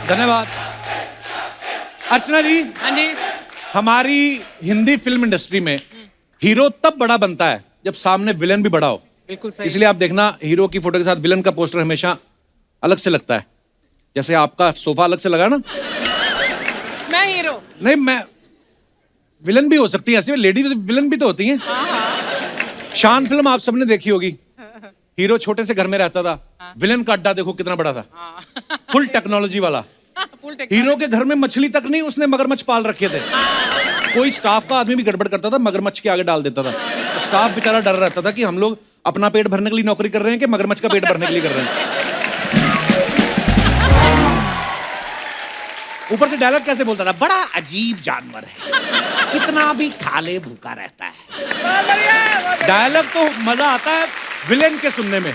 धन्यवाद। अर्चना जी, हाँ जी। हमारी हिंदी फिल्म इंडस्ट्री में हीरो तब बड़ा बनता है जब सामने विलन भी बड़ा हो। बिल्कुल सही। इसलिए आप देखना हीरो की फोटो के साथ विलन का पोस्टर हमेशा अलग से लगता है। जैसे आपका सोफा अलग से लगा ना। मैं हीरो नहीं, मैं विलन भी हो सकती है, ऐसे लेडी विलन भी तो होती हैं। शान फिल्म आप सबने देखी होगी। हीरो छोटे से घर में रहता था, विलन का अड्डा देखो कितना बड़ा था, फुल टेक्नोलॉजी वाला। फुल हीरो के घर में मछली तक नहीं, उसने मगरमच्छ पाल रखे थे। कोई स्टाफ का आदमी भी गड़बड़ करता था, मगरमच्छ के आगे डाल देता था। तो स्टाफ बेचारा डर रहता था कि हम लोग अपना पेट भरने के लिए नौकरी कर रहे हैं कि मगरमच्छ का पेट भरने के लिए कर रहे हैं। ऊपर से डायलॉग कैसे बोलता था, बड़ा अजीब जानवर है, कितना भी खा ले भूखा रहता है। डायलॉग तो मजा आता है विलेन के सुनने में।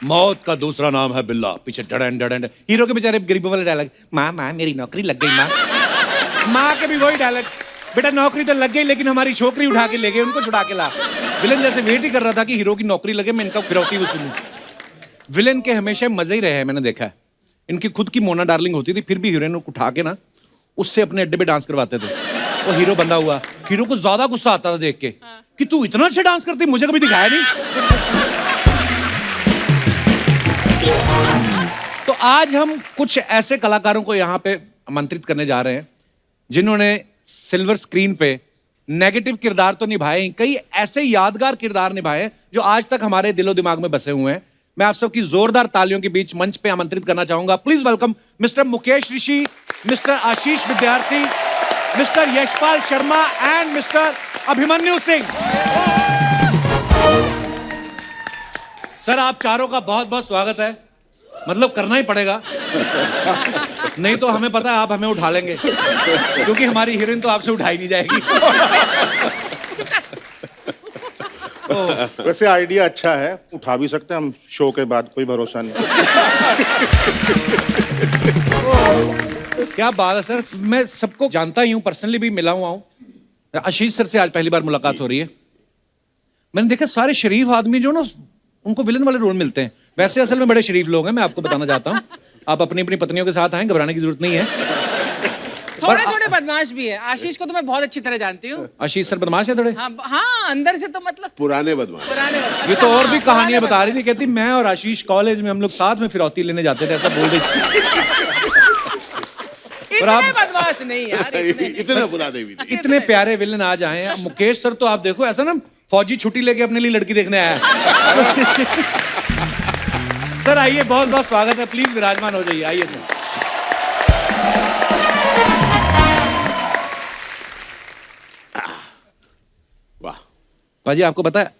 मौत का दूसरा नाम है बिल्ला, पीछे डडन डडन। हीरो के बेचारे गरीबों वाले डायलॉग, माँ माँ मेरी नौकरी लग गई माँ। माँ के भी वही डायलॉग, बेटा नौकरी तो लग गई लेकिन हमारी छोकरी उठा के ले गए, उनको छुड़ा के ला। विलेन जैसे वेट ही कर रहा था कि हीरो की नौकरी लगे, मैं इनका फिरौती वसूलूं। विलेन के हमेशा मजे ही रहे हैं, मैंने देखा है। इनकी खुद की मोना डार्लिंग होती थी, फिर भी हीरोइन को उठा के ना उससे अपने अड्डे पे डांस करवाते थे। वो हीरो बंधा हुआ, हीरो को ज्यादा गुस्सा आता था देख के कि तू इतना अच्छा डांस करती, मुझे कभी दिखाया नहीं। तो आज हम कुछ ऐसे कलाकारों को यहाँ पे आमंत्रित करने जा रहे हैं जिन्होंने सिल्वर स्क्रीन पे नेगेटिव किरदार तो निभाए, कई ऐसे यादगार किरदार निभाए जो आज तक हमारे दिलो दिमाग में बसे हुए हैं। मैं आप सबकी जोरदार तालियों के बीच मंच पे आमंत्रित करना चाहूंगा। Please welcome mister Mukesh Rishi, mister Ashish Vidyarthi, mister Yashpal Sharma and mister Abhimanyu Singh. Sir आप चारों का बहुत बहुत स्वागत है। मतलब करना ही पड़ेगा, नहीं तो हमें पता है आप हमें उठा लेंगे, क्योंकि हमारी हीरोइन तो आपसे उठाई नहीं जाएगी। वैसे आइडिया अच्छा है, उठा भी सकते हैं हम शो के बाद, कोई भरोसा नहीं। क्या बात है सर, मैं सबको जानता ही हूँ, पर्सनली भी मिला हुआ हूँ। आशीष सर से आज पहली बार मुलाकात हो रही है। मैंने देखा सारे शरीफ आदमी जो ना उनको विलन वाले रोल मिलते हैं। वैसे असल में बड़े शरीफ लोग हैं, मैं आपको बताना चाहता हूँ। आप अपनी अपनी पत्नियों के साथ आए, घबराने की जरूरत नहीं है। थोड़े थोड़े बदमाश भी है। आशीष को तो मैं बहुत अच्छी तरह जानती हूँ। आशीष सर बदमाश है थोड़े? हाँ, अंदर से तो मतलब पुराने बदमाश। ये तो और भी कहानियां बता रही थी, कहती मैं और आशीष कॉलेज में हम लोग साथ में फिरौती लेने जाते थे, ऐसा बोल रही थी। इतने बदमाश नहीं यार, इतने पुराने भी नहीं। इतने प्यारे विलन आज आए हैं। मुकेश सर तो आप देखो ऐसा ना फौजी छुट्टी लेके अपने लिए लड़की देखने आया है। सर आइए, बहुत बहुत स्वागत है, प्लीज विराजमान हो जाइए, आइए सर। वाह पाजी, आपको पता है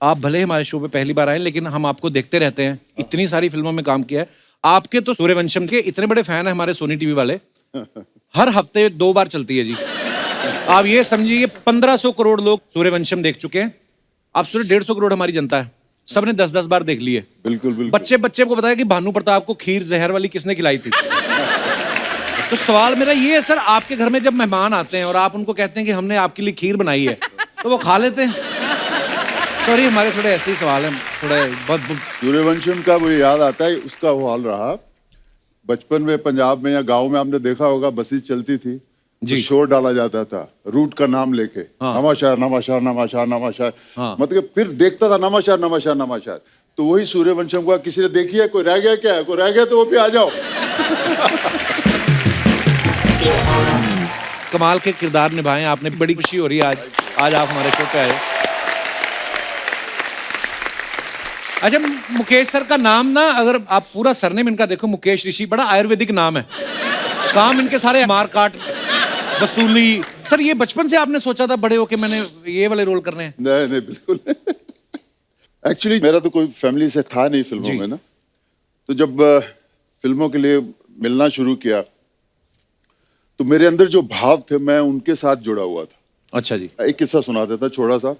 आप भले ही हमारे शो पे पहली बार आए, लेकिन हम आपको देखते रहते हैं, इतनी सारी फिल्मों में काम किया है। आपके तो सूर्यवंशम के इतने बड़े फैन है हमारे सोनी टीवी वाले, हर हफ्ते 2 बार चलती है जी। आप ये समझिए 1500 करोड़ लोग सूर्यवंशम देख चुके हैं। आप सोचिए 150 करोड़ हमारी जनता है, सबने 10-10 बार देख लिए। बिल्कुल बिल्कुल। बच्चे बच्चे को बताया कि भानु प्रताप को खीर जहर वाली किसने खिलाई थी। तो सवाल मेरा ये है सर, आपके घर में जब मेहमान आते हैं और आप उनको कहते हैं कि हमने आपके लिए खीर बनाई है, तो वो खा लेते हैं? सॉरी, हमारे थोड़े ऐसे ही सवाल हैं, थोड़े बहुत। सूर्यवंशम का मुझे याद आता है, उसका वो हाल रहा बचपन में पंजाब में या गांव में, आपने देखा होगा बसेस चलती थी जी, तो शोर डाला जाता था रूट का नाम लेके। हाँ। नवाशहर नवाशहर नवाशहर नवाशहर, हाँ। मतलब फिर देखता था नवाशहर नवाशहर नवाशहर। तो वही सूर्यवंशम का किसी ने देखी है, कोई रह गया क्या है, कोई रह गया तो वो भी आ जाओ। कमाल के किरदार निभाए आपने, बड़ी खुशी हो रही है आज आप हमारे शो पे आए। अच्छा, मुकेश सर का नाम ना, अगर आप पूरा सरनेम इनका देखो, मुकेश ऋषि, बड़ा आयुर्वेदिक नाम है। काम इनके सारे मार काट, वसूली। सर ये बचपन से आपने सोचा था बड़े होके मैंने ये वाले रोल करने हैं? नहीं नहीं बिल्कुल। एक्चुअली मेरा तो कोई फैमिली से था नहीं फिल्मों में ना, तो जब फिल्मों के लिए मिलना शुरू किया तो मेरे अंदर जो भाव थे मैं उनके साथ जुड़ा हुआ था। अच्छा जी। एक किस्सा सुनाता था छोटा सा।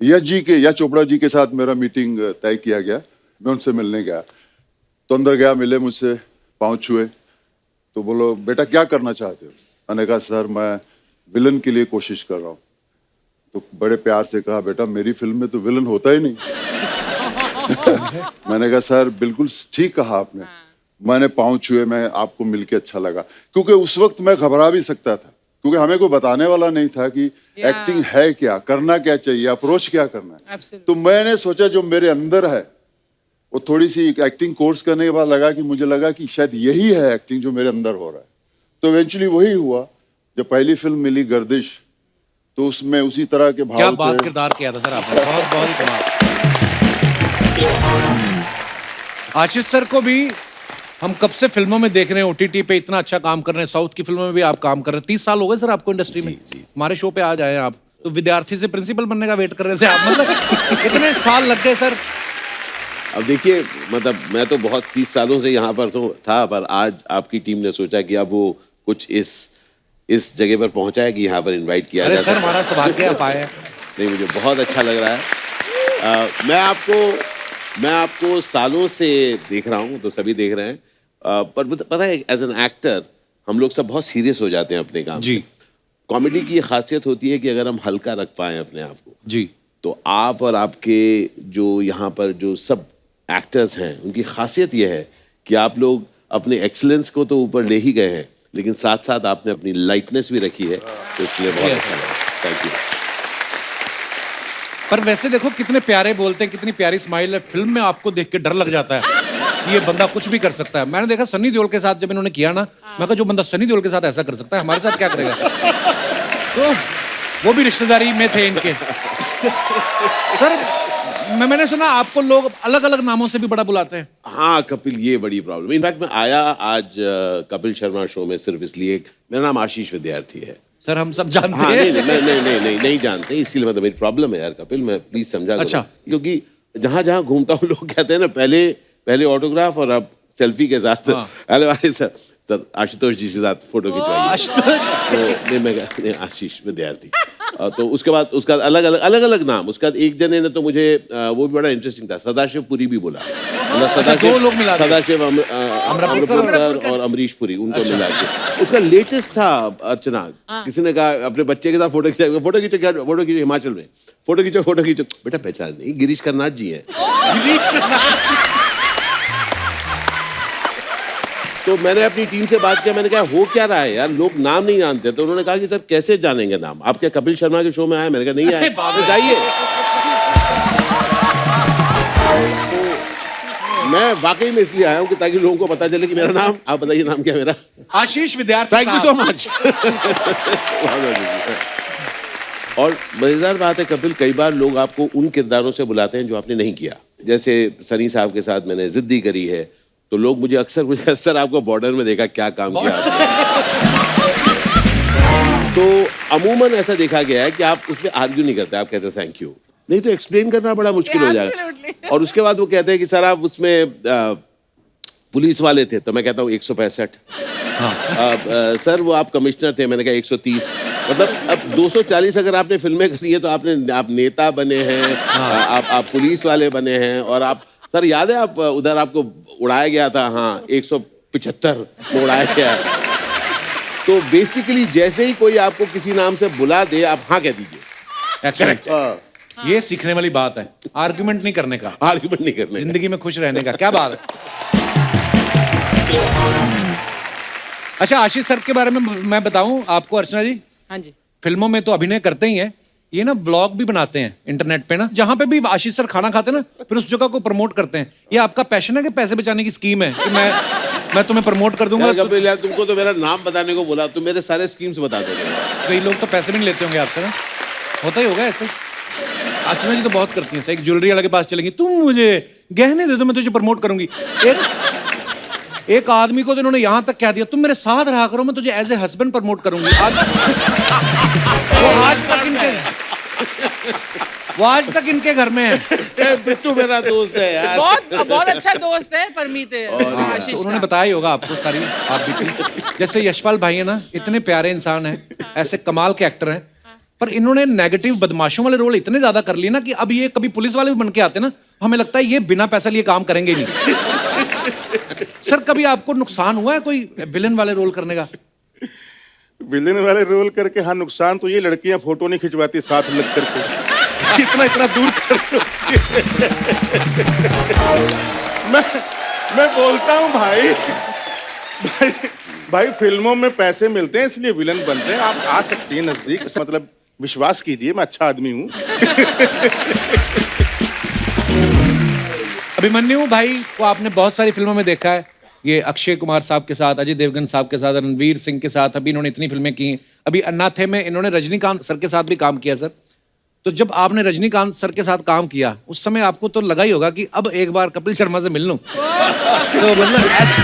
यश चोपड़ा जी के साथ मेरा मीटिंग तय किया गया, मैं उनसे मिलने गया, तो अंदर गया, मिले मुझसे, पाँव छुए, तो बोलो बेटा क्या करना चाहते हो? मैंने कहा सर मैं विलन के लिए कोशिश कर रहा हूँ। तो बड़े प्यार से कहा बेटा मेरी फिल्म में तो विलन होता ही नहीं। मैंने कहा सर बिल्कुल ठीक कहा आपने, मैंने पाँव छुए, मैं आपको मिलके अच्छा लगा, क्योंकि उस वक्त मैं घबरा भी सकता था, क्योंकि हमें कोई बताने वाला नहीं था कि एक्टिंग है क्या, करना क्या चाहिए, अप्रोच क्या करना है। Absolutely. तो मैंने सोचा जो मेरे अंदर है वो थोड़ी सी एक्टिंग कोर्स करने के बाद लगा कि मुझे लगा कि शायद यही है एक्टिंग जो मेरे अंदर हो रहा है। तो इवेंचुअली वही हुआ। जब पहली फिल्म मिली गर्दिश, तो उसमें उसी तरह के क्या भाव बात थे। किरदार किया था सर आपने, बहुत बहुत ही कमाल। आशीष सर को भी हम कब से फिल्मों में देख रहे हैं, ओटीटी पे इतना अच्छा काम कर रहे हैं, साउथ की फिल्मों में भी आप काम कर रहे हैं। 30 साल हो गए सर आपको इंडस्ट्री में। हमारे शो पे आ जाए आप, तो विद्यार्थी से प्रिंसिपल बनने का वेट कर रहे थे आप, मतलब इतने साल लग गए सर। अब देखिए, मतलब मैं तो बहुत 30 सालों से यहाँ पर तो था, पर आज आपकी टीम ने सोचा कि अब वो कुछ इस जगह पर पहुंचा है कि यहाँ पर इनवाइट किया अरे जा सर सकता है। हमारा सौभाग्य आप आए हैं। नहीं, मुझे बहुत अच्छा लग रहा है। मैं आपको सालों से देख रहा हूँ, तो सभी देख रहे हैं। पर पता है, एज एन एक्टर हम लोग सब बहुत सीरियस हो जाते हैं अपने काम जी। से। कॉमेडी की ये खासियत होती है कि अगर हम हल्का रख पाएं अपने आप को, जी तो आप और आपके जो यहाँ पर जो सब एक्टर्स हैं, उनकी खासियत यह है कि आप लोग अपने एक्सीलेंस को तो ऊपर ले ही गए हैं, लेकिन साथ साथ आपने अपनी लाइटनेस भी रखी है, तो इसके लिए बहुत अच्छा लगा। Thank you. पर वैसे देखो कितने प्यारे बोलते हैं, कितनी प्यारी स्माइल है। फिल्म में आपको देख के डर लग जाता है कि ये बंदा कुछ भी कर सकता है। मैंने देखा सनी देओल के साथ जब इन्होंने किया ना, मैं कहा जो बंदा सनी देओल के साथ ऐसा कर सकता है, हमारे साथ क्या करेगा। तो वो भी रिश्तेदारी में थे इनके। सर मैंने सुना आपको लोग अलग अलग नामों से भी बड़ा बुलाते हैं। हाँ कपिल, ये बड़ी प्रॉब्लम। इनफैक्ट मैं आया आज कपिल शर्मा शो में सिर्फ इसलिए, मेरा नाम आशीष विद्यार्थी है। सर हम सब जानते हाँ, हैं। नहीं जानते, इसीलिए मतलब मेरी प्रॉब्लम है यार कपिल, मैं प्लीज समझा करो। अच्छा। क्योंकि जहाँ जहाँ घूमता हूँ लोग कहते हैं ना, पहले ऑटोग्राफ और अब सेल्फी के साथ। हाँ। अरे भाई सर आशुतोष जी के साथ फोटो खिंचवाइए। आशुतोष तो नहीं, आशीष विद्यार्थी। तो उसके बाद अलग अलग नाम। उसके बाद एक जने ने तो मुझे वो भी बड़ा इंटरेस्टिंग था, सदाशिव पुरी भी बोला। मतलब दो लोग मिला दिए। सदाशिव अमृतपुर और अमरीश पुरी, उनको मिला के। उसका लेटेस्ट था अर्चना, किसी ने कहा अपने बच्चे के साथ फोटो खींचो हिमाचल में, फोटो खींचो। बेटा पहचान नहीं, गिरीश कर्नाड जी है। तो मैंने अपनी टीम से बात किया, मैंने कहा हो क्या रहा है यार, लोग नाम नहीं जानते। तो उन्होंने कहा कि सर कैसे जानेंगे नाम, आप क्या कपिल शर्मा के शो में आए? मैंने कहा नहीं आए। तो जाइए। तो मैं वाकई में इसलिए आया हूँ कि ताकि लोगों को पता चले कि मेरा नाम, आप बताइए नाम क्या मेरा? आशीष विद्यार्थी। Thank you so much. और मजेदार बात है कपिल, कई बार लोग आपको उन किरदारों से बुलाते हैं जो आपने नहीं किया। जैसे सनी साहब के साथ मैंने जिद्दी करी है, तो लोग मुझे अक्सर सर आपको बॉर्डर में देखा, क्या काम किया आपने? तो अमूमन ऐसा देखा गया है कि आप उसमें आर्ग्यू नहीं करते, आप कहते हैं थैंक यू। नहीं तो एक्सप्लेन करना बड़ा मुश्किल हो जाएगा। और उसके बाद वो कहते हैं कि सर आप उसमें पुलिस वाले थे, तो मैं कहता हूँ 165। सर वो आप कमिश्नर थे, मैंने कहा 130। मतलब अब 240 अगर आपने फिल्में करी है, तो आप नेता बने हैं, आप पुलिस वाले बने हैं, और आप सर याद है आप उधर आपको उड़ाया गया था, हाँ 175 में उड़ाया गया। तो बेसिकली जैसे ही कोई आपको किसी नाम से बुला दे, आप हाँ कह दीजिए। करेक्ट। ये सीखने वाली बात है, आर्गुमेंट नहीं करने का, आर्गुमेंट नहीं करने का। जिंदगी में खुश रहने का। क्या बात है। अच्छा आशीष सर के बारे में मैं बताऊं आपको अर्चना जी, हाँ जी। फिल्मों में तो अभिनय करते ही हैं, ये ना ब्लॉग भी बनाते हैं इंटरनेट पे ना, जहां पे भी आशीष सर खाना खाते हैं ना, फिर उस जगह को प्रमोट करते हैं। ये आपका पैशन है कि पैसे बचाने की स्कीम है कि मैं तुम्हें प्रमोट कर दूंगा? कपिल यार तुमको तो मेरा नाम बताने को बोला, तुम मेरे सारे स्कीम्स बता दोगे। कई लोग तो पैसे भी नहीं लेते होंगे आपसे ना, होता ही होगा ऐसे। अर्चना जी तो बहुत करती हैं, एक ज्वेलरी वाले के पास चलेंगी, तुम मुझे गहने दे दो मैं तुझे प्रमोट करूंगी। एक आदमी को तो इन्होंने यहां तक कह दिया, तुम मेरे साथ रहा करो, मैं तुझे एज ए हस्बैंड प्रमोट करूंगी। वो आज तक इनके घर में है। बिट्टू मेरा दोस्त है यार, बहुत अच्छा दोस्त है परमीत आशीष तो उन्होंने का। बताया ही होगा आपको सारी आप भी। जैसे यशपाल भाई है ना, इतने प्यारे इंसान हैं, ऐसे कमाल के एक्टर हैं, पर इन्होंने नेगेटिव बदमाशों वाले रोल इतने ज्यादा कर लिए ना कि अब ये कभी पुलिस वाले भी बन के आते ना, हमें लगता है ये बिना पैसा लिए काम करेंगे ही नहीं। सर कभी आपको नुकसान हुआ है कोई विलन वाले रोल करने का? विलेन वाले रोल करके हाँ, नुकसान तो ये लड़कियां फोटो नहीं खिंचवाती साथ लग करके, इतना दूर कर मैं बोलता हूँ भाई भाई भाई फिल्मों में पैसे मिलते हैं इसलिए विलन बनते हैं। आप आ सकती हैं नजदीक, मतलब विश्वास कीजिए मैं अच्छा आदमी हूँ। अभिमन्यु भाई को आपने बहुत सारी फिल्मों में देखा है, ये अक्षय कुमार साहब के साथ, अजय देवगन साहब के साथ, रणवीर सिंह के साथ, अभी इन्होंने इतनी फिल्में की। अभी अन्नाथे में इन्होंने रजनीकांत सर के साथ भी काम किया सर। तो जब आपने रजनीकांत सर के साथ काम किया उस समय आपको तो लगा ही होगा कि अब एक बार कपिल शर्मा से मिल लूं। तो मतलब ऐसा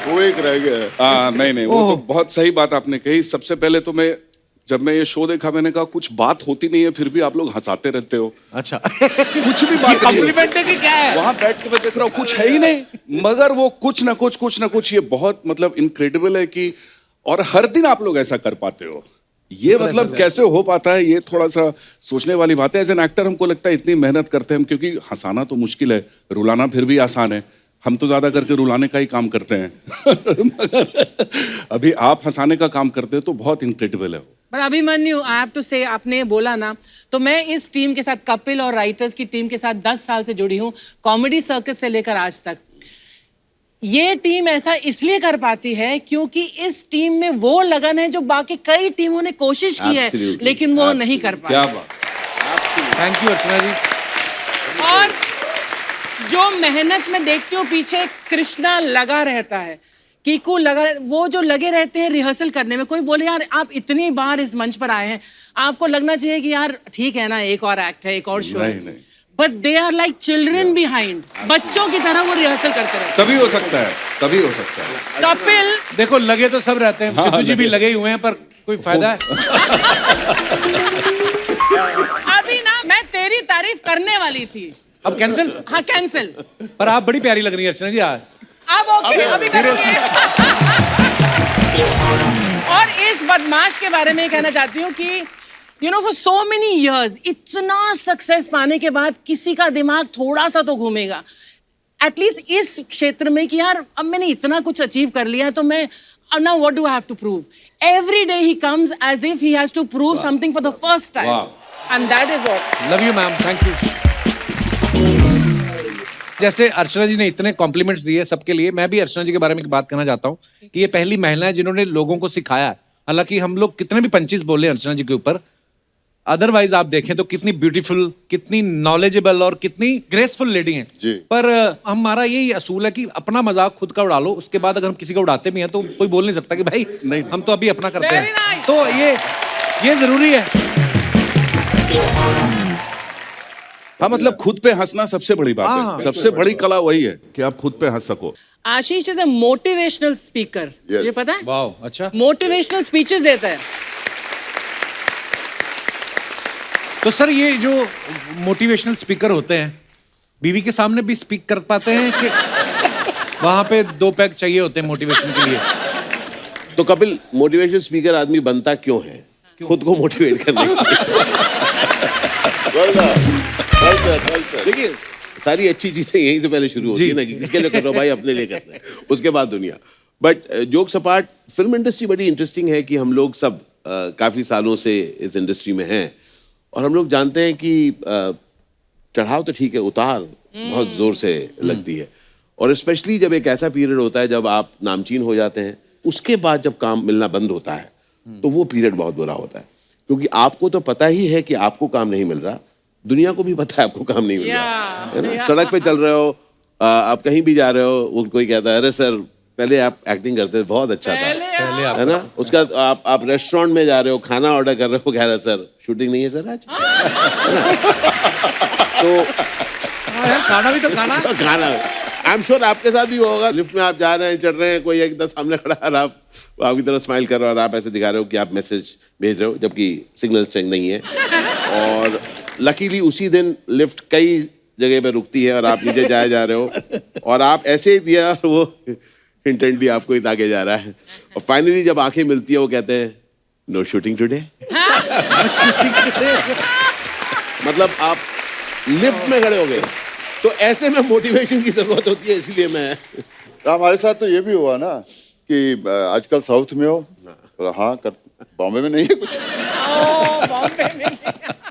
वो एक रह गया है। नहीं वो तो बहुत सही बात आपने कही। सबसे पहले तो जब मैं ये शो देखा मैंने कहा कुछ बात होती नहीं है फिर भी आप लोग हंसाते रहते हो। अच्छा कुछ भी बात कॉम्प्लीमेंट है कि क्या है? वहां बैठ के मैं देख रहा हूँ कुछ है ही नहीं, मगर वो कुछ ना कुछ ये बहुत मतलब इनक्रेडिबल है कि, और हर दिन आप लोग ऐसा कर पाते हो। ये मतलब कैसे हो पाता है, ये थोड़ा सा सोचने वाली बात है। एज एन एक्टर हमको लगता है इतनी मेहनत करते हैं हम, क्योंकि हंसाना तो मुश्किल है, रुलाना फिर भी आसान है। हम तो ज्यादा करके रुलाने का ही काम करते हैं मगर अभी आप हंसाने का काम करते हो तो बहुत इनक्रेडिबल है। पर अभिमन्यु, आई हैव टू से, आपने बोला ना, तो मैं इस टीम के साथ, कपिल और राइटर्स की टीम के साथ 10 साल से जुड़ी हूँ, कॉमेडी सर्कस से लेकर आज तक। ये टीम ऐसा इसलिए कर पाती है क्योंकि इस टीम में वो लगन है जो बाकी कई टीमों ने कोशिश की है लेकिन वो नहीं कर पाई। क्या बात। थैंक यू अर्चना जी। और जो मेहनत में देखती हूँ पीछे कृष्णा लगा रहता है, कीकू लगा, वो जो लगे रहते हैं रिहर्सल करने में। कोई बोले यार आप इतनी बार इस मंच पर आए हैं, आपको लगना चाहिए कि यार ठीक है ना, एक और एक्ट है, एक और शो है, but they are like children behind. बच्चों की तरह वो रिहर्सल करते रहते हैं। तभी हो सकता है। कपिल देखो लगे तो सब रहते हैं, सिद्धू जी भी लगे ही हुए हैं, पर कोई फायदा है? अभी ना मैं तेरी तारीफ करने वाली थी, अब कैंसिल? हाँ कैंसिल। पर आप बड़ी प्यारी लग रही है अर्चना जी आज। अब ओके, अभी करेंगे। और इस बदमाश के बारे में कहना चाहती हूँ कि you know for so many years इतना सक्सेस पाने के बाद किसी का दिमाग थोड़ा सा तो घूमेगा एटलीस्ट इस क्षेत्र में कि यार अब मैंने इतना कुछ अचीव कर लिया है तो मैं now what do I have to prove? Every day he comes as if he has to prove something for the first time. And that is what. Love you ma'am, thank you. जैसे अर्चना जी ने इतने compliments दिए सबके लिए, मैं भी अर्चना जी के बारे में एक बात कहना चाहता हूँ कि ये पहली महिला है जिन्होंने लोगों को सिखाया है। हालांकि हम लोग कितने भी पंचीज बोले अर्चना जी के ऊपर, अदरवाइज आप देखें तो कितनी ब्यूटीफुल, कितनी नॉलेजेबल और कितनी ग्रेसफुल लेडी हैं। पर हमारा यही असूल है कि अपना मजाक खुद का उड़ा लो, उसके बाद अगर हम किसी का उड़ाते भी हैं तो कोई बोल नहीं सकता कि भाई नहीं, हम तो अभी अपना करते हैं। nice. तो ये जरूरी है। हाँ मतलब खुद पे हंसना सबसे बड़ी बात है, सबसे बड़ी कला वही है कि आप खुद पे हंस सको। आशीष इज अ मोटिवेशनल स्पीकर, ये पता है? वाओ, अच्छा। मोटिवेशनल स्पीचेस देता है। तो सर ये जो मोटिवेशनल स्पीकर होते हैं बीवी के सामने भी स्पीक कर पाते हैं कि वहां पे 2 पैक चाहिए होते हैं मोटिवेशन के लिए? तो कपिल, मोटिवेशन स्पीकर आदमी बनता क्यों है? खुद को मोटिवेट करने के लिए। देखिए सारी अच्छी चीजें यहीं से पहले शुरू होती है ना कि किसके लिए कर रहे हो भाई, अपने लिए करते हैं, उसके बाद दुनिया। But jokes apart, film industry बड़ी इंटरेस्टिंग है कि हम लोग सब काफी सालों से इस इंडस्ट्री में हैं और हम लोग जानते हैं कि चढ़ाव तो ठीक है, उतार बहुत जोर से लगती है। और स्पेशली जब एक ऐसा पीरियड होता है जब आप नामचीन हो जाते हैं, उसके बाद जब काम मिलना बंद होता है तो वो पीरियड बहुत बुरा होता है, क्योंकि आपको तो पता ही है कि आपको काम नहीं मिल रहा, दुनिया को भी पता है आपको काम नहीं मिल रहा है ना। सड़क पे चल रहे हो, आप कहीं भी जा रहे हो, वो कोई कहता है अरे सर पहले आप एक्टिंग करते थे, बहुत अच्छा था, है ना। उसका आप रेस्टोरेंट में जा रहे हो, खाना ऑर्डर कर रहे हो, कह रहे सर शूटिंग नहीं है सर आज, तो खाना भी तो खाना आई एम श्योर आपके साथ भी होगा। लिफ्ट में आप जा रहे हैं, चढ़ रहे हैं, कोई एकदम सामने खड़ा है और आप आपकी तरफ स्माइल कर रहे हो और आप ऐसे दिखा रहे हो कि आप मैसेज भेज रहे हो जबकि सिग्नल स्ट्रेंथ नहीं है। और लकीली उसी दिन लिफ्ट कई जगह पे रुकती है और आप नीचे जा रहे हो और आप ऐसे ही दिया, वो इंटेंटली आपको ही ताके जा रहा है और फाइनली जब आंखें मिलती है वो कहते हैं नो शूटिंग टुडे। मतलब आप लिफ्ट में खड़े हो गए। तो ऐसे में मोटिवेशन की जरूरत होती है, इसलिए मैं हमारे साथ तो ये भी हुआ ना कि आजकल साउथ में हो, हाँ कर बॉम्बे में नहीं है कुछ। बॉम्बे में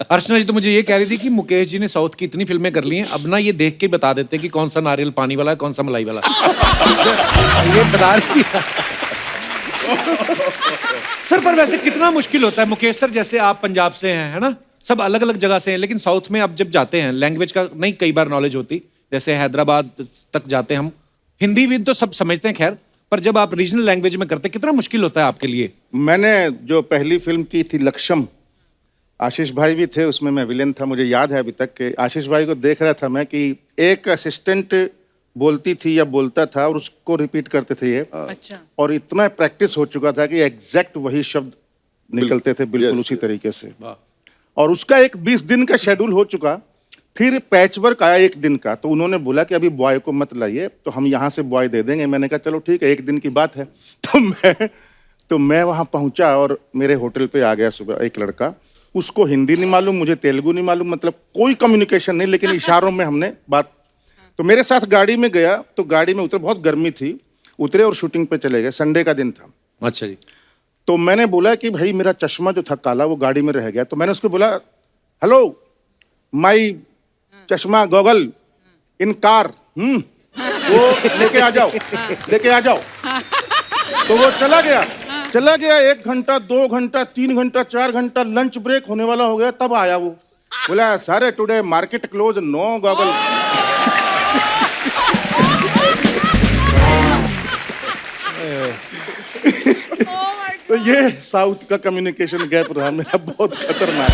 अर्चना जी तो मुझे ये कह रही थी कि मुकेश जी ने साउथ की इतनी फिल्में कर ली हैं, अब ना ये देख के बता देते कि कौन सा नारियल पानी वाला है, कौन सा मलाई वाला। ये बता रही थी। सर पर वैसे कितना मुश्किल होता है मुकेश सर, जैसे आप पंजाब से हैं, है ना, सब अलग अलग जगह से हैं, लेकिन साउथ में आप जब जाते हैं लैंग्वेज का नहीं कई बार नॉलेज होती, जैसे हैदराबाद तक जाते हैं हम, हिंदी भी तो सब समझते हैं खैर, पर जब आप रीजनल लैंग्वेज में करते हैं कितना मुश्किल होता है आपके लिए? मैंने जो पहली फिल्म की थी लक्ष्यम, आशीष भाई भी थे उसमें, मैं विलेन था। मुझे याद है अभी तक कि आशीष भाई को देख रहा था मैं कि एक असिस्टेंट बोलती थी या बोलता था और उसको रिपीट करते थे ये, अच्छा और इतना प्रैक्टिस हो चुका था कि एग्जैक्ट वही शब्द निकलते थे बिल्कुल उसी तरीके से। और उसका एक 20 दिन का शेड्यूल हो चुका, फिर पैच वर्क आया 1 दिन का, तो उन्होंने बोला कि अभी बॉय को मत लाइए, तो हम यहाँ से बॉय दे देंगे। मैंने कहा चलो ठीक है, 1 दिन की बात है। तो मैं वहाँ पहुँचा और मेरे होटल पे आ गया सुबह एक लड़का, उसको हिंदी नहीं मालूम, मुझे तेलुगु नहीं मालूम, मतलब कोई कम्युनिकेशन नहीं, लेकिन इशारों में हमने बात। तो मेरे साथ गाड़ी में गया, तो गाड़ी में उतरे, बहुत गर्मी थी, उतरे और शूटिंग पे चले गए, संडे का दिन था। अच्छा जी। तो मैंने बोला कि भाई मेरा चश्मा जो था काला वो गाड़ी में रह गया, तो मैंने उसको बोला हेलो माई चश्मा गॉगल इन कार, वो लेके आ जाओ, लेके आ जाओ। तो वो चला गया 1 घंटा 2 घंटा 3 घंटा 4 घंटा, लंच ब्रेक होने वाला हो गया, तब आया वो, बोला सारे today market close, no goggle. तो ये साउथ का कम्युनिकेशन गैप रहा मेरा बहुत खतरनाक।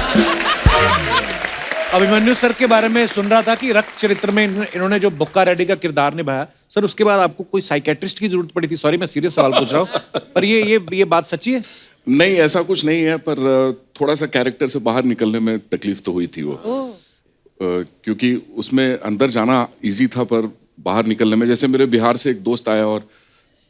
अभिमन्यु सर के बारे में सुन रहा था कि रक्त चरित्र में इन्होंने जो बुक्का रेड्डी का किरदार निभाया, सर उसके बाद आपको कोई साइकेट्रिस्ट की जरूरत पड़ी थी? सॉरी मैं सीरियस सवाल पूछ रहा हूँ, पर ये बात सच्ची है? नहीं, ऐसा कुछ नहीं है, पर थोड़ा सा कैरेक्टर से बाहर निकलने में तकलीफ तो हुई थी वो। क्योंकि उसमें अंदर जाना इजी था, पर बाहर निकलने में, जैसे मेरे बिहार से एक दोस्त आया और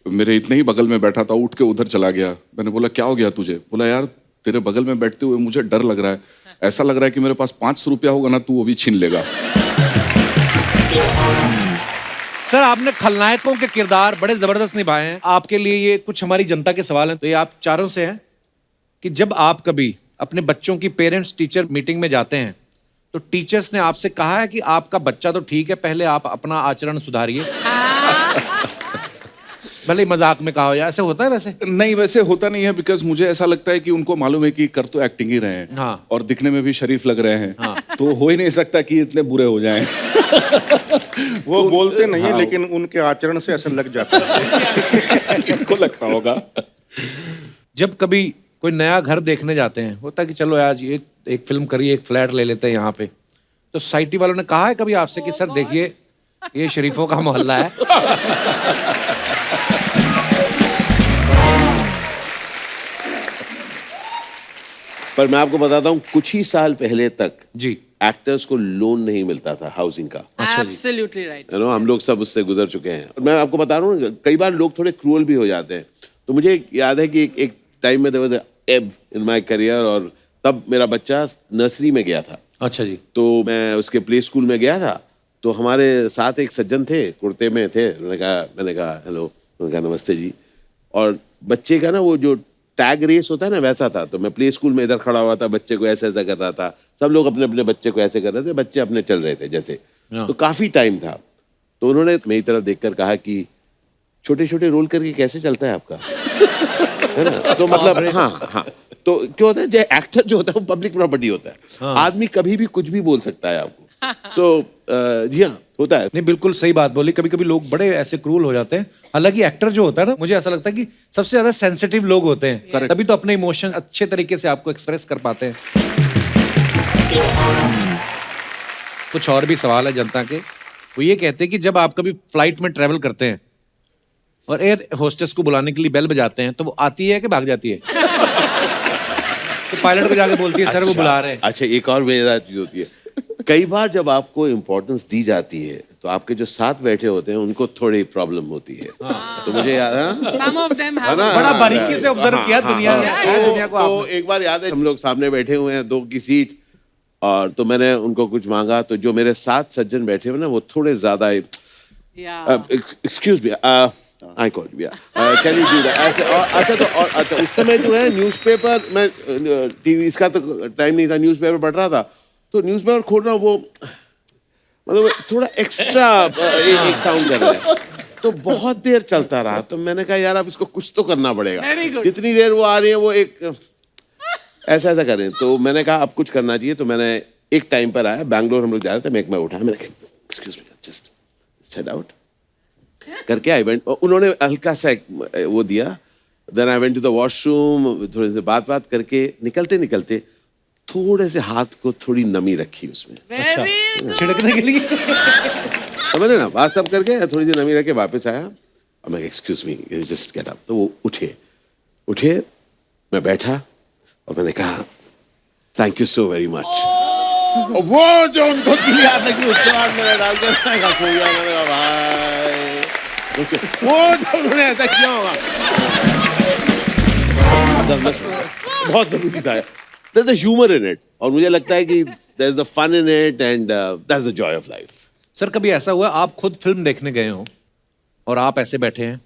मेरे इतने ही बगल में बैठा था, उठ के उधर चला गया। मैंने बोला क्या हो गया तुझे? बोला यार तेरे बगल में बैठते हुए मुझे डर लग रहा है, ऐसा लग रहा है कि मेरे पास 500 रुपया होगा ना, तू वो भी छीन लेगा। सर आपने खलनायकों के किरदार बड़े जबरदस्त निभाए हैं, आपके लिए ये कुछ हमारी जनता के सवाल हैं, तो ये आप चारों से हैं कि जब आप कभी अपने बच्चों की पेरेंट्स टीचर मीटिंग में जाते हैं तो टीचर्स ने आपसे कहा है कि आपका बच्चा तो ठीक है, पहले आप अपना आचरण सुधारिए? भले ही मजाक में कहा हो, या ऐसे होता है? वैसे नहीं, वैसे होता नहीं है, बिकॉज मुझे ऐसा लगता है कि उनको मालूम है कि कर तो एक्टिंग ही रहे हैं, हाँ। और दिखने में भी शरीफ लग रहे हैं, हाँ। तो हो ही नहीं सकता कि इतने बुरे हो जाएं। वो बोलते नहीं है, लेकिन उनके आचरण से असर लग जाता है। इनको लगता होगा। जब कभी कोई नया घर देखने जाते हैं, होता है कि चलो आज ये एक फिल्म करिए, एक फ्लैट ले लेते हैं यहाँ पे, तो सोसाइटी वालों ने कहा है कभी आपसे कि सर देखिए ये शरीफों का मोहल्ला है? पर मैं आपको बताता हूँ, कुछ ही साल पहले तक जी एक्टर्स को लोन नहीं मिलता था हाउसिंग का। Absolutely right. यू नो, हम लोग सब उससे गुजर चुके हैं। और मैं आपको बता रहा हूँ, कई बार लोग थोड़े क्रूअल भी हो जाते हैं। तो मुझे याद है कि एक टाइम में देयर वाज अ एब इन माय करियर, और तब मेरा बच्चा नर्सरी में गया था। अच्छा जी। तो मैं उसके प्ले स्कूल में गया था, तो हमारे साथ एक सज्जन थे, कुर्ते में थे। मैंने कहा हेलो, उन्होंने कहा नमस्ते जी। और बच्चे का ना वो जो टैग रेस होता है ना, वैसा था। तो मैं प्ले स्कूल में इधर खड़ा हुआ था, बच्चे को ऐसे ऐसा कर रहा था, सब लोग अपने अपने बच्चे को ऐसे कर रहे थे, बच्चे अपने चल रहे थे जैसे। तो काफी टाइम था। तो उन्होंने मेरी तरफ देखकर कहा कि छोटे छोटे रोल करके कैसे चलता है आपका? है ना? तो मतलब हाँ, तो क्या होता है, जो एक्टर जो होता है वो पब्लिक प्रॉपर्टी होता है। आदमी कभी भी कुछ भी बोल सकता है आपको। जी हाँ, होता है। नहीं बिल्कुल सही बात बोली, कभी कभी लोग बड़े ऐसे क्रूल हो जाते हैं। हालांकि एक्टर जो होता है ना, मुझे ऐसा लगता है कि सबसे ज्यादा सेंसिटिव लोग होते हैं, तभी तो अपने इमोशन अच्छे तरीके से आपको एक्सप्रेस कर पाते हैं। कुछ और भी सवाल है जनता के। वो ये कहते हैं कि जब आप कभी फ्लाइट में ट्रेवल करते हैं और एयर होस्टेस को बुलाने के लिए बेल बजाते हैं, तो वो आती है कि भाग जाती है? तो पायलट को जाके बोलती है सर वो बुला रहे हैं। अच्छा, एक और मजेदार चीज होती है, कई बार जब आपको इम्पोर्टेंस दी जाती है तो आपके जो साथ बैठे होते हैं उनको थोड़ी प्रॉब्लम होती है। तो मुझे याद है, Some of them have बड़ा बारीकी से ऑब्जर्व किया दुनिया ने, दुनिया को तो आपने। एक बार याद है, हम लोग सामने बैठे हुए हैं 2 की सीट, और तो मैंने उनको कुछ मांगा, तो जो मेरे साथ सज्जन बैठे हुए ना, वो थोड़े ज्यादा yeah. Excuse me, I call या कैन यू डू दैट ऐसे अच्छा तो और अच्छा उस समय जो है न्यूज़पेपर मैं टीवी इसका तो टाइम नहीं था न्यूज़पेपर पढ़ रहा था तो न्यूज़पेपर खोल रहा हूँ वो मतलब थोड़ा एक्स्ट्रा एक साउंड कर रहा है तो बहुत देर चलता रहा तो मैंने कहा यार अब इसको कुछ तो करना पड़ेगा Very good. जितनी देर वो आ रही है वो एक ऐसा ऐसा करें तो मैंने कहा अब कुछ करना चाहिए तो मैंने एक टाइम पर आया बैंगलोर हम लोग जा रहे थे मैं उठाया मैंने कहा excuse me just set out करके आई वेंट उन्होंने हल्का सा वो दिया then I went to the washroom थोड़े से बात करके निकलते निकलते थोड़े से हाथ को थोड़ी नमी रखी उसमें छिड़कने के लिए तो मैंने ना बात सब करके थोड़ी सी नमी रख के वापस आया और मैं excuse me just get up तो वो उठे मैं बैठा और मैंने कहा thank you so very much वो जो उनको किया था कि उसके बाद मैंने डाल के मैंने कहा भाई वो जो उन्होंने ऐसा किया होगा बहुत जरूरी था there's a humor in it और मुझे लगता है कि there's a fun in it and that's the joy of life sir कभी ऐसा हुआ आप खुद फिल्म देखने गए हो और आप ऐसे बैठे हैं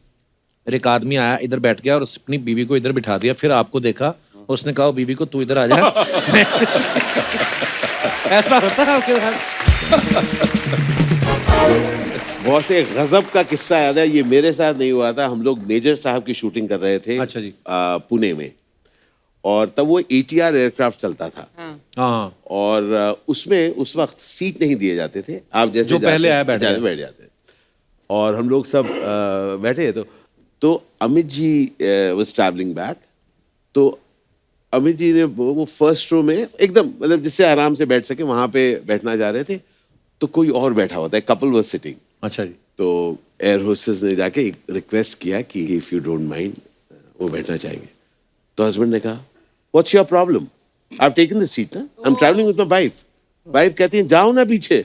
फिर एक आदमी आया इधर बैठ गया और अपनी बीवी को इधर बिठा दिया फिर आपको देखा और उसने कहा बीवी को तू इधर आ जा ऐसा होता है आपके साथ बहुत से गजब का किस्सा याद है ये मेरे साथ नहीं हुआ था हम लोग मेजर साहब की शूटिंग कर रहे थे अच्छा जी। पुणे में और तब वो ATR एयरक्राफ्ट चलता था हाँ और उसमें उस वक्त सीट नहीं दिए जाते थे आप जैसे जो पहले आया बैठ जाते और हम लोग सब बैठे तो Amit ji was travelling back तो अमित जी ने वो फर्स्ट रो में एकदम मतलब जिससे आराम से बैठ सके वहां पे बैठना जा रहे थे तो कोई और बैठा होता है कपल वाज सिटिंग अच्छा जी तो एयर होस्टेस ने जाके एक रिक्वेस्ट किया कि इफ यू डोंट माइंड वो बैठना चाहेंगे तो हस्बैंड ने कहा what's your problem I have taken the seat ना I am travelling with my wife कहती है जाओ ना पीछे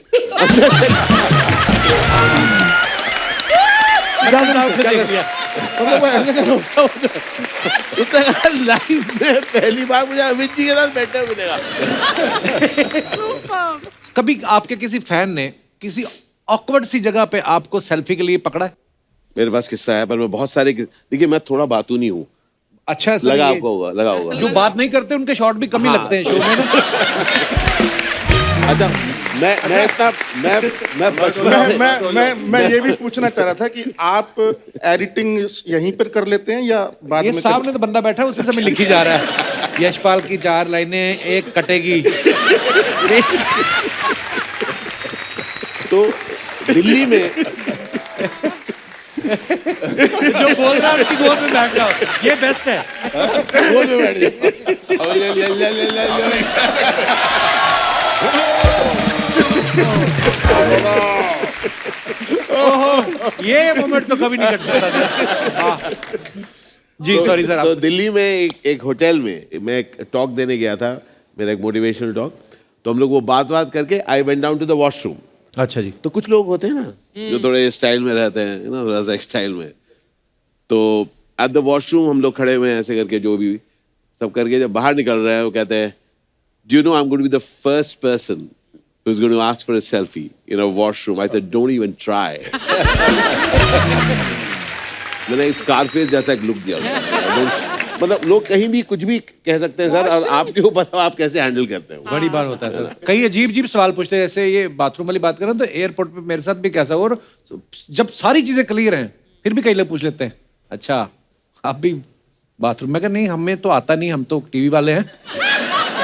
लाइफ में पहली बार मुझे अमित जी के साथ बैठे हुए मिलेगा कभी आपके किसी फैन ने किसी ऑकवर्ड सी जगह पे आपको सेल्फी के लिए पकड़ा है मेरे पास किस्सा है पर मैं बहुत सारे देखिए मैं थोड़ा बातूनी हूँ अच्छा है सर, लगा ये- आपको होगा लगा होगा जो बात नहीं करते उनके शॉट भी कम ही हाँ। लगते हैं शो में ना। अच्छा मैं इतना मैं बचपन से मैं ये भी पूछना चाह रहा था कि आप एडिटिंग यहीं पर कर लेते हैं या बाद ये में सामने तो बंदा बैठा है उसी समय लिखी जा रहा है यशपाल की 4 लाइनें एक कटेगी तो दिल्ली में जो बोल रहा है उसकी गोद में बैठ जाओ ये बेस्ट है वो में बैठ जाओ और ले। ये मोमेंट तो कभी नहीं कट सकता था हाँ। जी सॉरी सर तो दिल्ली में एक होटल में मैं एक टॉक देने गया था मेरा एक मोटिवेशनल टॉक तो हम लोग वो बात करके I went down to the washroom अच्छा जी तो कुछ लोग होते हैं ना जो थोड़े स्टाइल में रहते हैं ना थोड़ा सा स्टाइल में तो एट द वॉशरूम हम लोग खड़े हुए हैं ऐसे करके जो भी सब करके जब बाहर निकल रहे हैं वो कहते हैं do you know I am going to be the first person who is going to ask for a selfie in a washroom. I said, don't even try. मैंने स्कारफेस जैसा एक लुक दिया उसको। मतलब लोग कहीं भी कुछ भी कह सकते हैं सर और आपके ऊपर आप कैसे हैंडल करते हो बड़ी बार होता है सर कई अजीब अजीब सवाल पूछते हैं जैसे ये बाथरूम वाली बात करें तो एयरपोर्ट पे मेरे साथ भी कैसा हुआ और जब सारी चीजें क्लियर हैं फिर भी कई लोग पूछ लेते हैं अच्छा आप भी बाथरूम में नहीं हमें तो आता नहीं हम तो टीवी वाले हैं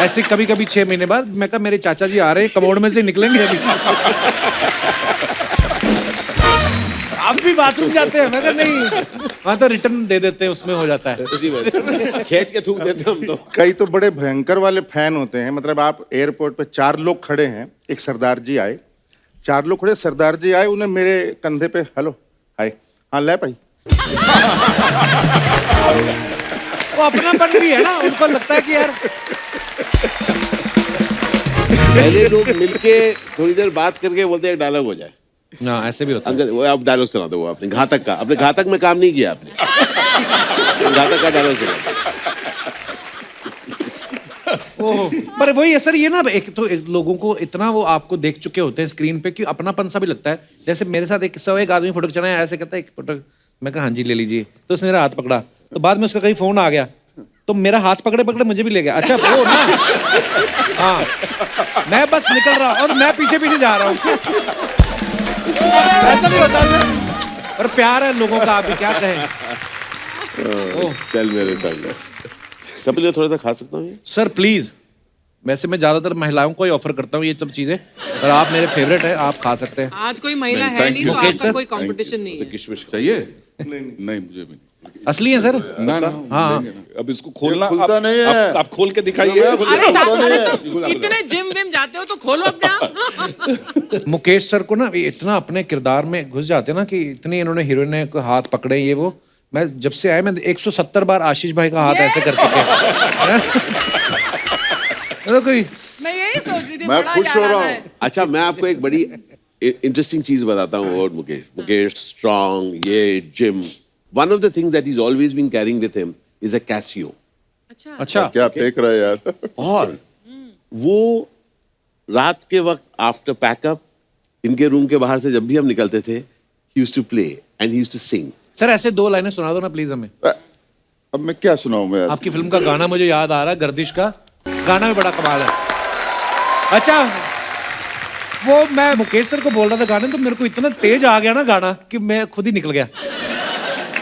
ऐसे कभी कभी 6 महीने बाद मैं कहा मेरे चाचा जी आ रहे हैं कमोड में से निकलेंगे अभी आप भी बाथरूम जाते हैं मैं कहा नहीं हाँ तो रिटर्न दे देते हैं उसमें हो जाता है उसी में खींच के थूक देते हैं हम तो कई तो बड़े भयंकर वाले फैन होते हैं मतलब आप एयरपोर्ट पे 4 लोग खड़े हैं एक सरदार जी आए 4 लोग खड़े सरदार जी आए उन्हें मेरे कंधे पे हेलो हाय हाँ ले भाई वो अपनापन भी है ना उनको लगता है कि यार पहले लोग मिलके थोड़ी देर बात करके बोलते हैं डायलॉग हो जाए ना ऐसे भी होता है अंकल वो आप डायलॉग सुना दो वो आपने घातक का अपने घातक में काम नहीं किया आपने घातक का डायलॉग सुना पर वही असर ये ना एक तो लोगों को इतना वो आपको देख चुके होते हैं स्क्रीन पे कि अपनापन सा भी लगता है जैसे मेरे साथ एक किस्सा हुआ एक आदमी फोटो खिंचाना है ऐसे कहता है एक फोटो मैं कहा हाँ जी ले लीजिए। तो उसने मेरा हाथ पकड़ा, तो बाद में उसका कहीं फोन आ गया, तो मेरा हाथ पकड़े पकड़े मुझे भी ले गया। अच्छा वो ना, हाँ मैं बस निकल रहा और मैं पीछे पीछे जा रहा हूँ। ऐसा भी होता है, और प्यार है लोगों का, अभी क्या कहें। चल मेरे संग। कपिल, ये थोड़ा सा खा सकता हूँ ये? सर प्लीज, वैसे मैं ज्यादातर महिलाओं को ही ऑफर करता हूँ ये सब चीजें, पर आप मेरे फेवरेट है, आप खा सकते हैं। आज कोई महिला नहीं, है thank नहीं, you. तो मुकेश आपका सर? कोई कंपटीशन नहीं है। किशमिश चाहिए? नहीं मुझे भी नहीं। असली है सर? ना ना हाँ। लेंगे ना। अब इसको खोलना, खुलता नहीं है। आप खोल के दिखाइए। अरे नहीं है। तो इतने जिम विम जाते हो तो खोलो अपने आप। मुकेश सर को ना ये इतना अपने किरदार में घुस जाते हैं ना कि इतनी इन्होंने हीरोइन को हाथ पकड़े, ये वो। मैं जब से आया मैं 170 बार आशीष भाई का हाथ ऐसे कर चुके हैं। कोई मैं यही सोच रही थी, मैं बड़ा खुश हो याद रहा आता हूँ। है। अच्छा, मैं आपको एक बड़ी इंटरेस्टिंग चीज बताता हूँ। और मुकेश स्ट्रॉन्ग, ये Jim, one of the things that is always been carrying with him is a Casio. अच्छा क्या फेंक रहा है यार? और वो रात के वक्त आफ्टर पैकअप इनके रूम के बाहर से जब भी हम निकलते थे, he used to play and he used to sing. Sir ऐसे 2 लाइनें सुना दो ना प्लीज हमें। अब मैं क्या सुनाऊं मैं यार? आपकी फिल्म का गाना मुझे याद आ रहा है, गर्दिश का गाना भी बड़ा कमाल है। अच्छा वो मैं मुकेश सर को बोल रहा था गाने, तो मेरे को इतना तेज आ गया ना गाना कि मैं खुद ही निकल गया।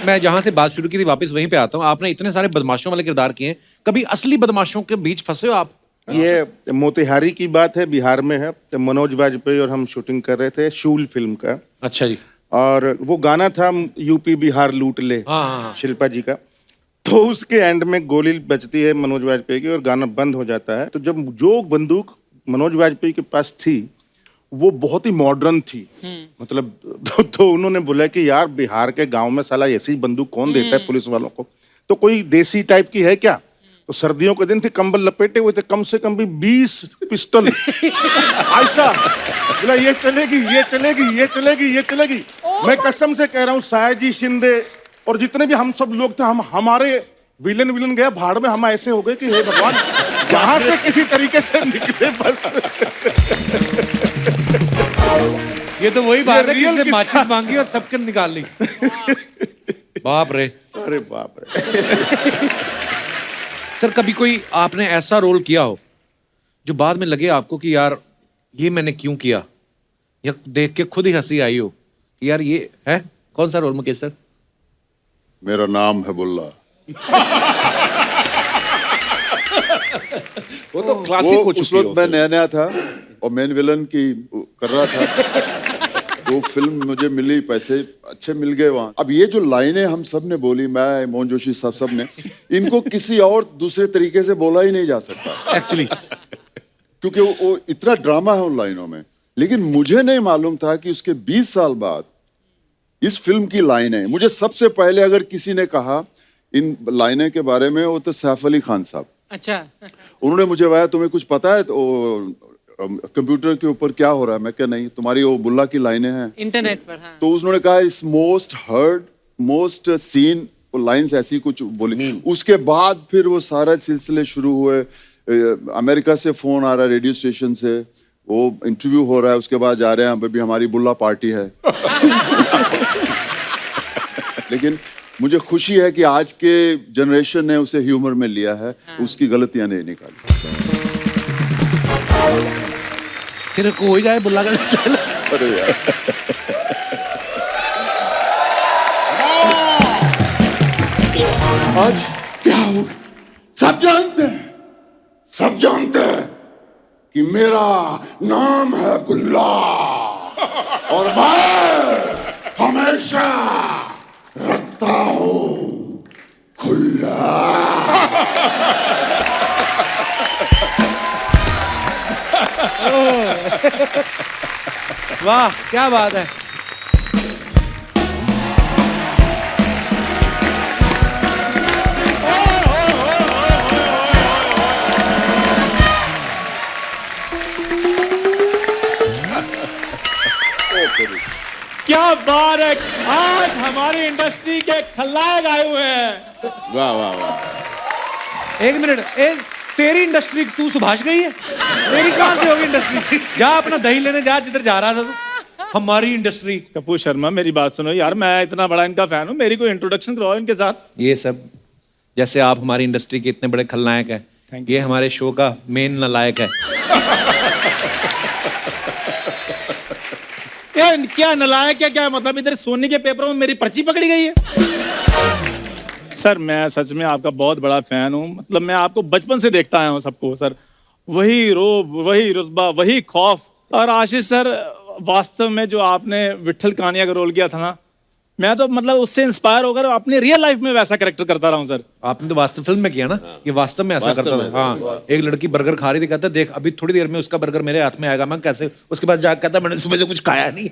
मैं जहां से बात शुरू की थी वापस वहीं पे आता हूँ। आपने इतने सारे बदमाशों वाले किरदार किए हैं, कभी असली बदमाशों के बीच फंसे हो आप? ये मोतिहारी की बात है, बिहार में है। तो मनोज वाजपेयी और हम शूटिंग कर रहे थे शूल फिल्म का, अच्छा जी। और वो गाना था यूपी बिहार लूट ले, हाँ। शिल्पा जी का। तो उसके एंड में गोली बजती है मनोज वाजपेयी की और गाना बंद हो जाता है। तो जब जो बंदूक मनोज वाजपेयी के पास थी वो बहुत ही मॉडर्न थी, मतलब तो उन्होंने बोला कि यार बिहार के गांव में साला ऐसी बंदूक कौन देता है पुलिस वालों को, तो कोई देसी टाइप की है क्या? तो सर्दियों के दिन थे, कंबल लपेटे हुए थे, कम से कम भी 20 पिस्टल ऐसा बोला, ये चलेगी ये चलेगी ये चलेगी ये चलेगी। मैं कसम से कह रहा हूँ, सायाजी शिंदे और जितने भी हम सब लोग थे, हम हमारे विलन गया भाड़ में, हम ऐसे हो गए कि हे भगवान यहाँ से किसी तरीके से निकले बस। ये तो वही बात है कि रियल इससे किस्सा। माचिस मांगी और सबके निकाल ली। बाप रे। अरे बाप रे। सर कभी कोई आपने ऐसा रोल किया हो जो बाद में लगे आपको कि यार ये मैंने क्यों किया, या देख के खुद ही हंसी आई हो कि यार ये है? कौन सा रोल मुकेश सर? मेरा नाम है बुल्ला। वो तो क्लासिक हो उस चुकी वक्त मैं है। नया नया था और मेन विलन की कर रहा था। वो फिल्म मुझे मिली, पैसे अच्छे मिल गए वहां। अब ये जो लाइनें हम सब ने बोली, मैं, मोहन जोशी साहब सब ने, इनको किसी और दूसरे तरीके से बोला ही नहीं जा सकता एक्चुअली। क्योंकि वो इतना ड्रामा है उन लाइनों में। लेकिन मुझे नहीं मालूम था कि उसके 20 साल बाद इस फिल्म की लाइनें, मुझे सबसे पहले अगर किसी ने कहा इन लाइनें के बारे में, वो तो सैफ अली खान साहब। अच्छा। उन्होंने मुझे बताया, तुम्हें कुछ पता है तो कंप्यूटर के ऊपर क्या हो रहा है? मैं क्या नहीं, तुम्हारी वो बुल्ला की लाइनें हैं इंटरनेट पर। हाँ। तो उन्होंने कहा इस मोस्ट हर्ड मोस्ट सीन, वो लाइंस ऐसी कुछ बोली। उसके बाद फिर वो सारा सिलसिले शुरू हुए। अमेरिका से फोन आ रहा है, रेडियो स्टेशन से, वो इंटरव्यू हो रहा है, उसके बाद जा रहे हैं अभी हमारी बुल्ला पार्टी है। लेकिन मुझे खुशी है कि आज के जनरेशन ने उसे ह्यूमर में लिया है। उसकी गलतियां नहीं निकाली। फिर को हो ही जाए बुल्ला का। अरे यार, आज क्या हो, सब जानते हैं, सब जानते हैं कि मेरा नाम है बुल्ला और मैं हमेशा रखता हूँ खुला। वाह क्या बात है। क्या बात है, आज हमारी इंडस्ट्री के खलनायक आए हुए हैं। वाह वाह वाह। एक मिनट, तेरी इंडस्ट्री तू सुभाष गई है? तेरी कहां से होगी इंडस्ट्री? जा अपना दही लेने जा जिधर जा रहा था तू। हमारी इंडस्ट्री। कपूर शर्मा मेरी बात सुनो यार, मैं इतना बड़ा इनका फैन हूँ, मेरी कोई इंट्रोडक्शन करवाओ इनके साथ। ये सब जैसे आप हमारी इंडस्ट्री के इतने बड़े खलनायक हैं, ये हमारे शो का मेन नालायक है। यार क्या नलायक क्या मतलब, इधर सोनी के पेपरों में मेरी पर्ची पकड़ी गई है। सर मैं सच में आपका बहुत बड़ा फैन हूँ, मतलब मैं आपको बचपन से देखता आया हूँ सबको सर, वही रोब, वही रुतबा, वही खौफ। और आशीष सर, वास्तव में जो आपने विट्ठल कानिया का रोल किया था ना, मैं तो मतलब उससे इंस्पायर होकर अपनी रियल लाइफ में वैसा कैरेक्टर करता रहा हूँ सर। आपने तो वास्तव फिल्म में किया ना, ये वास्तव में ऐसा वास्तव करता में था। हाँ, एक लड़की बर्गर खा रही थी, कहता देख अभी थोड़ी देर में उसका बर्गर मेरे हाथ में आएगा, मैं कैसे, उसके बाद जाकर कहता मैंने सुबह से कुछ खाया नहीं,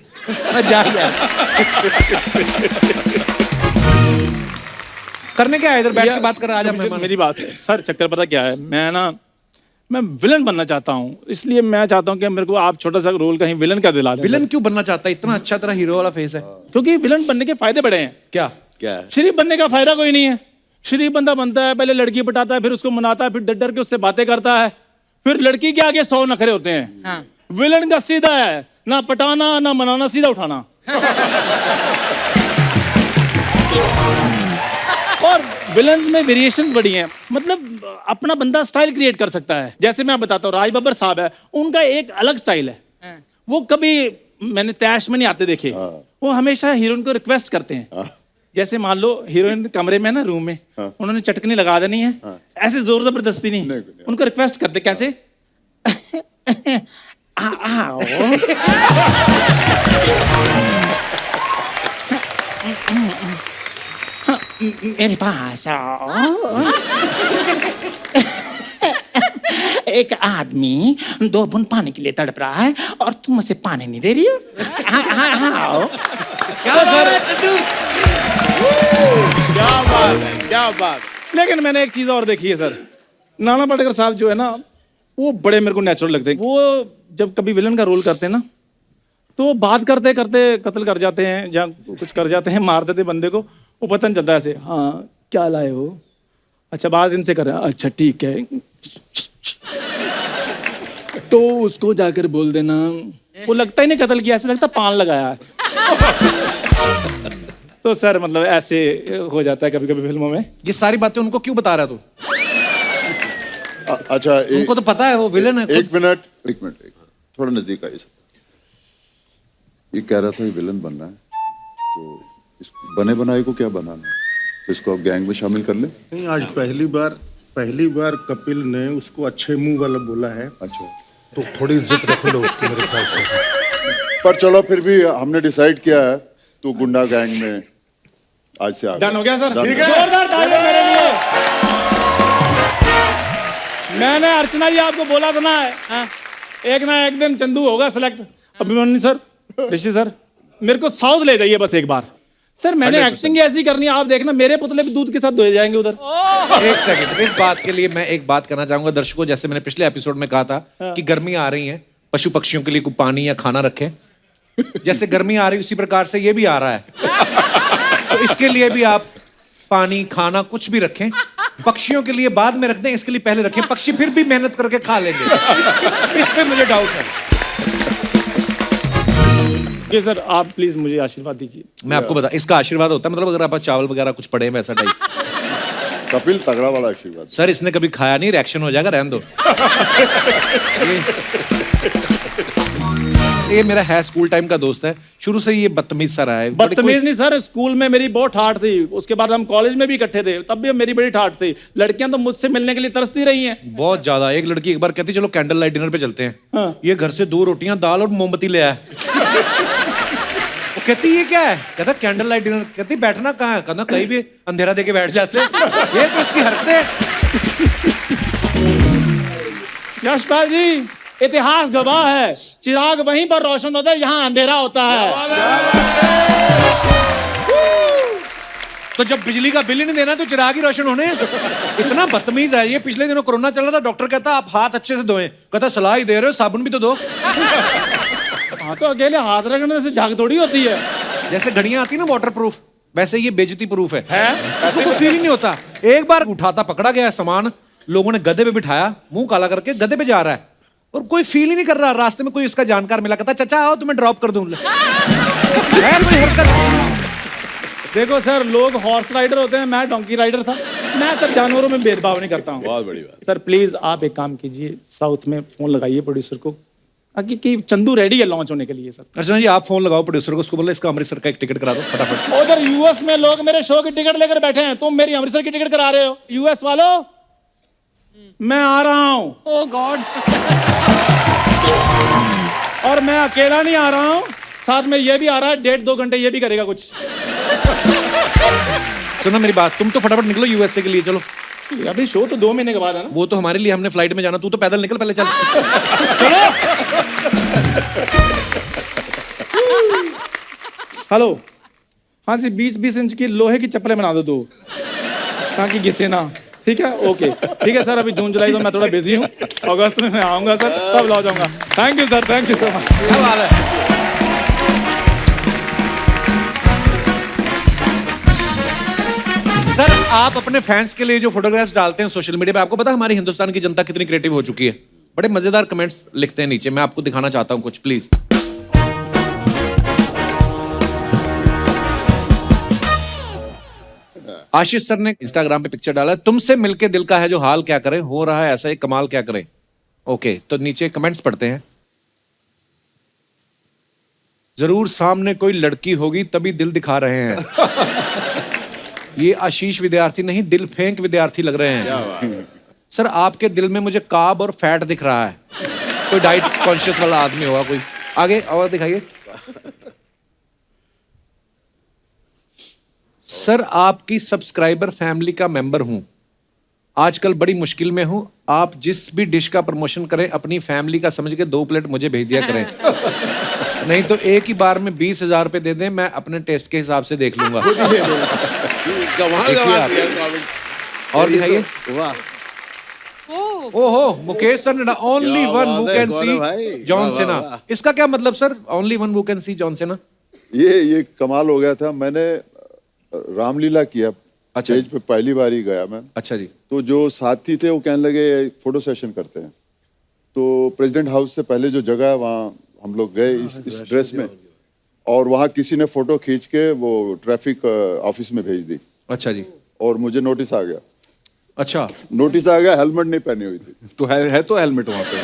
मैं जा गया। करने क्या है इधर बैठ के बात कर, आज मेरी बात है सर, चक्कर पता क्या है, मैं विलन बनना चाहता हूँ, इसलिए मैं चाहता हूँ कि मेरे को आप छोटा सा रोल कहीं विलन का दिला दें। विलन क्यों बनना चाहता है? इतना अच्छा तेरा हीरो वाला फेस है। क्योंकि विलन बनने के फायदे बड़े हैं। क्या क्या है? शरीफ बनने का फायदा कोई नहीं है। शरीफ बंदा बनता है, पहले लड़की पटाता है, फिर उसको मनाता है, फिर डर डर के उससे बातें करता है, फिर लड़की के आगे 100 नखरे होते हैं। हाँ। विलन का सीधा है, ना पटाना ना मनाना, सीधा उठाना। और विलन्स में वेरिएशंस बड़ी हैं, मतलब अपना बंदा स्टाइल क्रिएट कर सकता है। जैसे मैं बताता हूँ, राज बब्बर साहब है, उनका एक अलग स्टाइल है। वो कभी मैंने तैश में नहीं आते देखे, वो हमेशा हीरोइन को रिक्वेस्ट करते हैं। जैसे मान लो हीरोइन कमरे में ना, रूम में, उन्होंने चटकनी लगा देनी है, ऐसे जोर जबरदस्ती नहीं, उनको रिक्वेस्ट करते कैसे आओ मेरे पास आओ। एक आदमी 2 बूंद पानी के लिए तड़प रहा है और तुम उसे पानी नहीं दे रही हो। आओ। क्या सर? क्या बात है, क्या बात। लेकिन मैंने एक चीज और देखी है सर, नाना पाटेकर साहब जो है ना, वो बड़े मेरे को नेचुरल लगते हैं। वो जब कभी विलन का रोल करते हैं ना, तो बात करते करते कत्ल कर जाते हैं, या कुछ कर जाते हैं, मार देते बंदे को, वो पता नहीं चलता ऐसे। हाँ क्या लाए हो? अच्छा बात इनसे कर रहे हैं, अच्छा ठीक है। तो उसको जाकर बोल देना, वो लगता ही नहीं कत्ल किया, ऐसे लगता पान लगाया है। तो सर मतलब ऐसे हो जाता है कभी कभी फिल्मों में। ये सारी बातें उनको क्यों बता रहा तू? अच्छा उनको तो पता है वो विलन है। एक मिनट थोड़ा नजदीक आइए। ये कह रहा था ये विलन बनना है, तो इस बने बनाए को क्या बनाना है, तो इसको आप गैंग में शामिल कर ले। नहीं, आज पहली बार कपिल ने उसको अच्छे मुंह वाला बोला है। अच्छा, तो थोड़ी इज्जत रख लो उसकी मेरे ख्याल से। पर चलो फिर भी हमने डिसाइड किया है, तो गुंडा गैंग में आज से डन हो गया सर। Done. ठीक है, जोरदार तालियां मेरे लिए। मैंने अर्चना जी आपको बोला था ना, एक ना एक दिन चंदू होगा सिलेक्ट। अभिमन्यु सर, ऋषि सर, मेरे को साउथ ले जाइए बस एक बार। सर मैंने एक्टिंग ऐसी करनी है, आप देखना मेरे पुतले भी दूध के साथ धोए जाएंगे उधर। एक सेकंड, इस बात के लिए मैं एक बात करना चाहूंगा दर्शकों, जैसे मैंने पिछले एपिसोड में कहा था कि गर्मी आ रही है, पशु पक्षियों के लिए कुछ पानी या खाना रखें। जैसे गर्मी आ रही उसी प्रकार से ये भी आ रहा है, तो इसके लिए भी आप पानी खाना कुछ भी रखें। पक्षियों के लिए बाद में रख दें, इसके लिए पहले रखें, पक्षी फिर भी मेहनत करके खा लेंगे। इस पे मुझे डाउट है। जी सर, आप प्लीज मुझे आशीर्वाद दीजिए। मैं आपको बता, इसका आशीर्वाद होता है मतलब अगर आप चावल वगैरह कुछ पड़े वैसा टाइप। कपिल तगड़ा वाला आशीर्वाद। सर इसने कभी खाया नहीं, रिएक्शन हो जाएगा, रहने दो। ये मेरा है स्कूल टाइम का दोस्त है, शुरू से ये बदतमीज सा रहा है। बदतमीज नहीं सर, स्कूल में मेरी बहुत ठाठ थी, उसके बाद हम कॉलेज में भी इकट्ठे थे, तब भी मेरी बड़ी ठाठ थी। लड़कियां तो मुझसे मिलने के लिए तरसती रही हैं बहुत ज्यादा। एक लड़की एक बार कहती चलो कैंडल लाइट डिनर पे चलते हैं। हाँ। ये घर से 2 रोटियां दाल और मोमबत्ती ले आया। वो कहती ये क्या है? कहता कैंडल लाइट डिनर। कहती बैठना कहाँ है? कहना कहीं भी अंधेरा देके बैठ जाते। ये तो इसकी हरकतें। यशपाल जी, इतिहास गवाह है, चिराग वहीं पर रोशन होता है जहां अंधेरा होता है। तो जब बिजली का बिल ही नहीं देना तो चिराग ही रोशन होने। इतना बदतमीज है ये। पिछले दिनों कोरोना चल रहा था, डॉक्टर कहता आप हाथ अच्छे से धोएं। कहता सलाह ही दे रहे हो, साबुन भी तो दो। हाँ तो अकेले हाथ रखने से झाग थोड़ी होती है। जैसे घड़ियां आती ना वाटर प्रूफ, वैसे ये बेइज्जती प्रूफ है? उसको तो फील ही नहीं होता। एक बार उठाता पकड़ा गया सामान, लोगों ने गधे पे बिठाया, मुंह काला करके गधे पे जा रहा है। और कोई फील ही नहीं कर रहा। रास्ते में कोई इसका जानकार मिला, कहता चाचा आओ तुम्हें ड्रॉप कर दूं। है कोई हरकत? देखो सर, लोग हॉर्स राइडर होते हैं, मैं डोंकी राइडर था। मैं सर जानवरों में भेदभाव नहीं करता हूँ। बहुत बड़ी बात। सर प्लीज आप एक काम कीजिए, साउथ में फोन लगाइए प्रोड्यूसर को, ताकि कि चंदू रेडी है लॉन्च होने के लिए सर। अर्चना जी आप फोन लगाओ प्रोड्यूसर को, उसको बोलो इसका अमृतसर का एक टिकट करा दो फटाफट। उधर यूएस में लोग मेरे शो की टिकट लेकर बैठे हैं, तुम मेरी अमृतसर की टिकट करा रहे हो। यूएस वालों, मैं आ रहा हूँ। Oh God. और मैं अकेला नहीं आ रहा हूँ, साथ में ये भी आ रहा है, 1.5-2 घंटे ये भी करेगा कुछ। सुनो मेरी बात, तुम तो फटाफट निकलो यूएसए के लिए, चलो। अभी शो तो 2 महीने के बाद है ना। वो तो हमारे लिए, हमने फ्लाइट में जाना, तू तो पैदल निकल पहले, चल। हेलो, हाँ जी, 20-20 इंच की लोहे की चप्पलें बना दो 2, ताकि घिसे ना। ठीक है, ओके ठीक है सर। अभी जून जुलाई तो मैं थोड़ा बिजी हूँ, अगस्त में मैं आऊँगा सर, तब लौट जाऊँगा। Thank you sir, thank you so much. क्या हाल है? सर आप अपने फैंस के लिए जो फोटोग्राफ्स डालते हैं सोशल मीडिया पे, आपको पता है हमारी हिंदुस्तान की जनता कितनी क्रिएटिव हो चुकी है? बड़े मजेदार कमेंट्स लिखते हैं नीचे, मैं आपको दिखाना चाहता हूं कुछ, प्लीज। आशीष सर ने इंस्टाग्राम पे पिक्चर डाला है, तुमसे मिलके दिल का है जो हाल क्या करें, हो रहा है ऐसा ही कमाल क्या करें। ओके, तो नीचे कमेंट्स पढ़ते हैं। जरूर सामने कोई लड़की होगी तभी दिल दिखा रहे हैं। ये आशीष विद्यार्थी नहीं, दिल फेंक विद्यार्थी लग रहे हैं। सर आपके दिल में मुझे कार्ब और फैट दिख रहा है, कोई डाइट कॉन्शियस वाला आदमी होगा कोई। आगे और दिखाइए। सर आपकी सब्सक्राइबर फैमिली का मेंबर हूं, आजकल बड़ी मुश्किल में हूं, आप जिस भी डिश का प्रमोशन करें अपनी फैमिली का समझ के 2 प्लेट मुझे भेज दिया करें, नहीं तो एक ही बार में 20,000 रुपए दे दें, मैं अपने टेस्ट के हिसाब से देख लूंगा। कमाल देखिए कमाल आप। किया comment। और दिखाइए। वाह, ओहो, मुकेश सर ने ओनली क्या वन बात हु है, कैन गौरव भाई। सी जॉन वाह, सेना। वाह, वाह। इसका क्या मतलब sir, only one who can see John सेना? ये कमाल हो गया था। मैंने रामलीला किया, अच्छा। स्टेज पे पहली बार ही गया मैं। अच्छा जी। तो जो साथी थे वो कहने लगे फोटो सेशन करते हैं। तो प्रेसिडेंट हाउस से पहले जो जगह है वहाँ हम लोग गए इस ड्रेस में, और वहाँ किसी ने फोटो खींच के वो ट्रैफिक ऑफिस में भेज दी, अच्छा जी। और मुझे नोटिस आ गया। अच्छा, नोटिस आ गया, हेलमेट नहीं पहनी हुई थी। तो है तो हेलमेट वहाँ पे।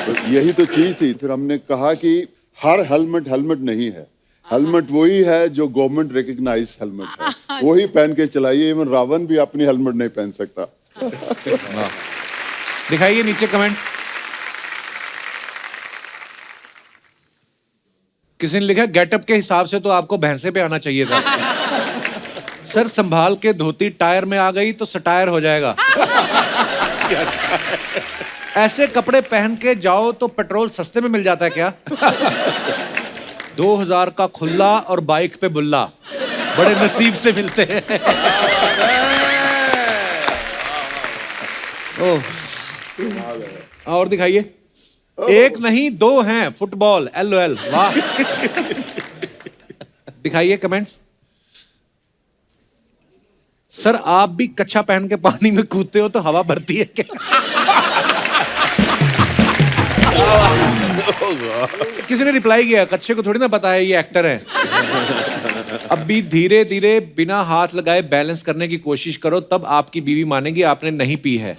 तो यही तो चीज थी। फिर हमने कहा कि हर हेलमेट नहीं है, हेलमेट वही है जो गवर्नमेंट रिकग्नाइज हेलमेट है, वही पहन के चलाइए। इवन रावण भी अपनी हेलमेट नहीं पहन सकता। दिखाइए नीचे कमेंट। किसी ने लिखा गेटअप के हिसाब से तो आपको भैंसे पे आना चाहिए था। सर संभाल के धोती टायर में आ गई तो सटायर हो जाएगा। ऐसे कपड़े पहन के जाओ तो पेट्रोल सस्ते में मिल जाता है क्या? 2000 का खुल्ला और बाइक पे बुल्ला, बड़े नसीब से मिलते हैं। ओह, और दिखाइए। एक नहीं 2 हैं फुटबॉल LOL। वाह। दिखाइए कमेंट्स। सर आप भी कच्छा पहन के पानी में कूदते हो तो हवा भरती है क्या? किसी ने रिप्लाई किया, कच्छे को थोड़ी ना पता है ये एक्टर है। अब भी धीरे धीरे बिना हाथ लगाए बैलेंस करने की कोशिश करो, तब आपकी बीवी मानेगी आपने नहीं पी है।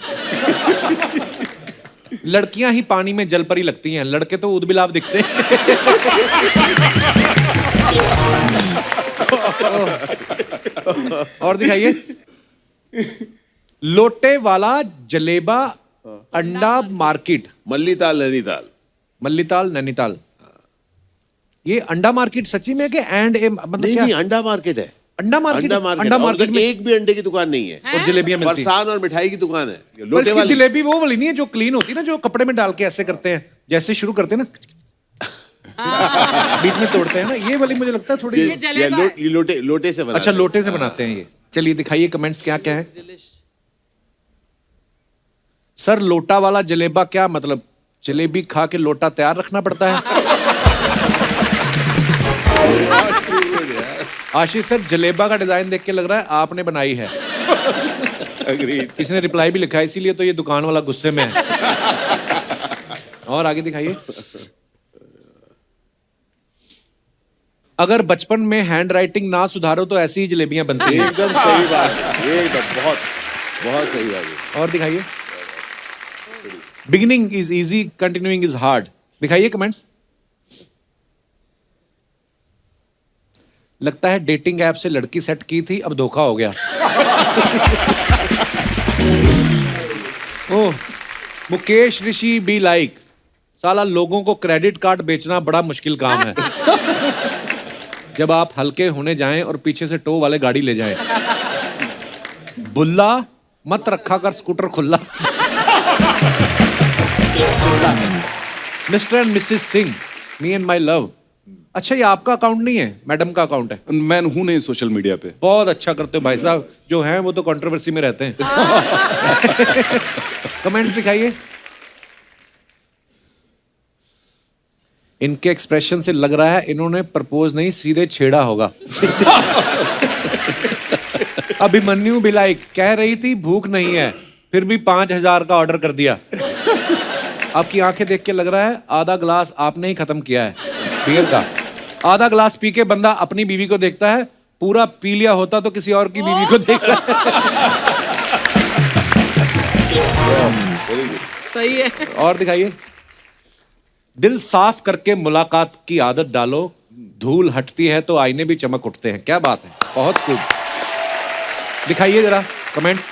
लड़कियां ही पानी में जल परी लगती हैं, लड़के तो उदबिलाव दिखते हैं। और दिखाइए। लोटे वाला जलेबा अंडा मार्केट, मल्लीताल नैनीताल। मल्लीताल नैनीताल। ये अंडा मार्केट सच्ची में कि मतलब नहीं क्या? नहीं, अंडा मार्केट है। अंडा मार्केट, अंडा मार्केट में एक भी अंडे की दुकान नहीं है, और जलेबियां मिलती हैं। फरसान और मिठाई की दुकान है। पर लोटे इसकी वाली जलेबी वो वाली नहीं है जो क्लीन होती है ना, जो कपड़े में डाल के ऐसे करते हैं, जैसे शुरू करते हैं ना, बीच में तोड़ते हैं ना, ये वाली मुझे लगता है थोड़ी। ये लोटे से बना। अच्छा, लोटे से बनाते हैं ये। चलिए दिखाइए कमेंट्स क्या क्या है। सर लोटा वाला जलेबा क्या मतलब? जलेबी खा के लोटा तैयार रखना पड़ता है। आशीष सर जलेबा का डिजाइन देख के लग रहा है आपने बनाई है। Agreed। किसी ने रिप्लाई भी लिखा है, इसीलिए तो ये दुकान वाला गुस्से में है। और आगे दिखाइए। अगर बचपन में हैंड राइटिंग ना सुधारो तो ऐसी ही जलेबियां बनती हैं। एकदम सही बात है, ये एकदम बहुत बहुत सही बात है। और दिखाइए। Beginning is easy, continuing is hard. दिखाइए कमेंट्स। लगता है डेटिंग ऐप से लड़की सेट की थी, अब धोखा हो गया। ओह, मुकेश ऋषि बी लाइक, साला लोगों को क्रेडिट कार्ड बेचना बड़ा मुश्किल काम है। जब आप हल्के होने जाएं और पीछे से टो वाले गाड़ी ले जाएं। बुल्ला मत रखा कर स्कूटर खुला। Mister and Mrs Singh, me and my love. अच्छा, ये आपका अकाउंट नहीं है, मैडम का अकाउंट है। मैं हूं नहीं सोशल मीडिया पे। बहुत अच्छा करते हो भाई साहब, जो हैं वो तो कंट्रोवर्सी में रहते हैं। कमेंट्स दिखाइए। इनके एक्सप्रेशन से लग रहा है इन्होंने प्रपोज नहीं सीधे छेड़ा होगा। अभिमन्यु बिलाइक, कह रही थी भूख नहीं है, फिर भी 5,000 का ऑर्डर कर दिया। आपकी आंखें देख के लग रहा है आधा ग्लास आपने ही खत्म किया है बियर का। आधा ग्लास पी के बंदा अपनी बीवी को देखता है, पूरा पी लिया होता तो किसी और की बीवी को देखता है। सही है। और दिखाइए। दिल साफ करके मुलाकात की आदत डालो, धूल हटती है तो आईने भी चमक उठते हैं। क्या बात है, बहुत खूब। दिखाइए जरा कमेंट्स।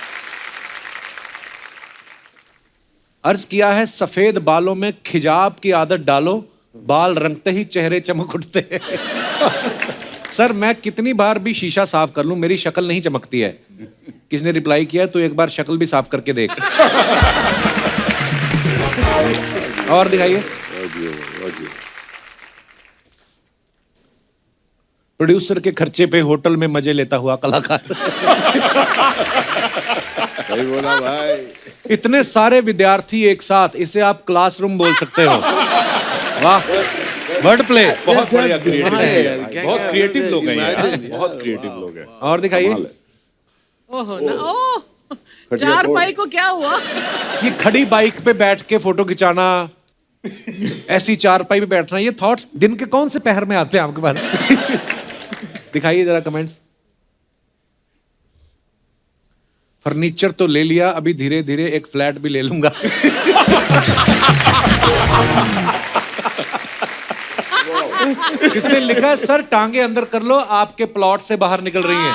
अर्ज किया है सफेद बालों में खिजाब की आदत डालो, बाल रंगते ही चेहरे चमक उठते हैं। सर मैं कितनी बार भी शीशा साफ कर लूं मेरी शक्ल नहीं चमकती है। किसने रिप्लाई किया तो एक बार शक्ल भी साफ करके देख। और दिखाइए। प्रोड्यूसर के खर्चे पे होटल में मजे लेता हुआ कलाकार। सही बोला भाई। इतने सारे विद्यार्थी एक साथ, इसे आप क्लासरूम बोल सकते हो। वाह, वर्ड प्ले। बहुत बढ़िया, क्रिएटिव है। बहुत क्रिएटिव लोग हैं यार, बहुत क्रिएटिव लोग हैं। और दिखाइए। ओहो ना, ओह, चार पाई को क्या हुआ? ये खड़ी बाइक पे बैठ के फोटो खिंचाना, ऐसी चारपाई पे बैठना, ये थॉट्स दिन के कौन से पहर में आते हैं आपके पास? दिखाइए जरा कमेंट्स। फर्नीचर तो ले लिया, अभी धीरे धीरे एक फ्लैट भी ले लूंगा। किसने लिखा है सर टांगे अंदर कर लो, आपके प्लॉट से बाहर निकल रही हैं।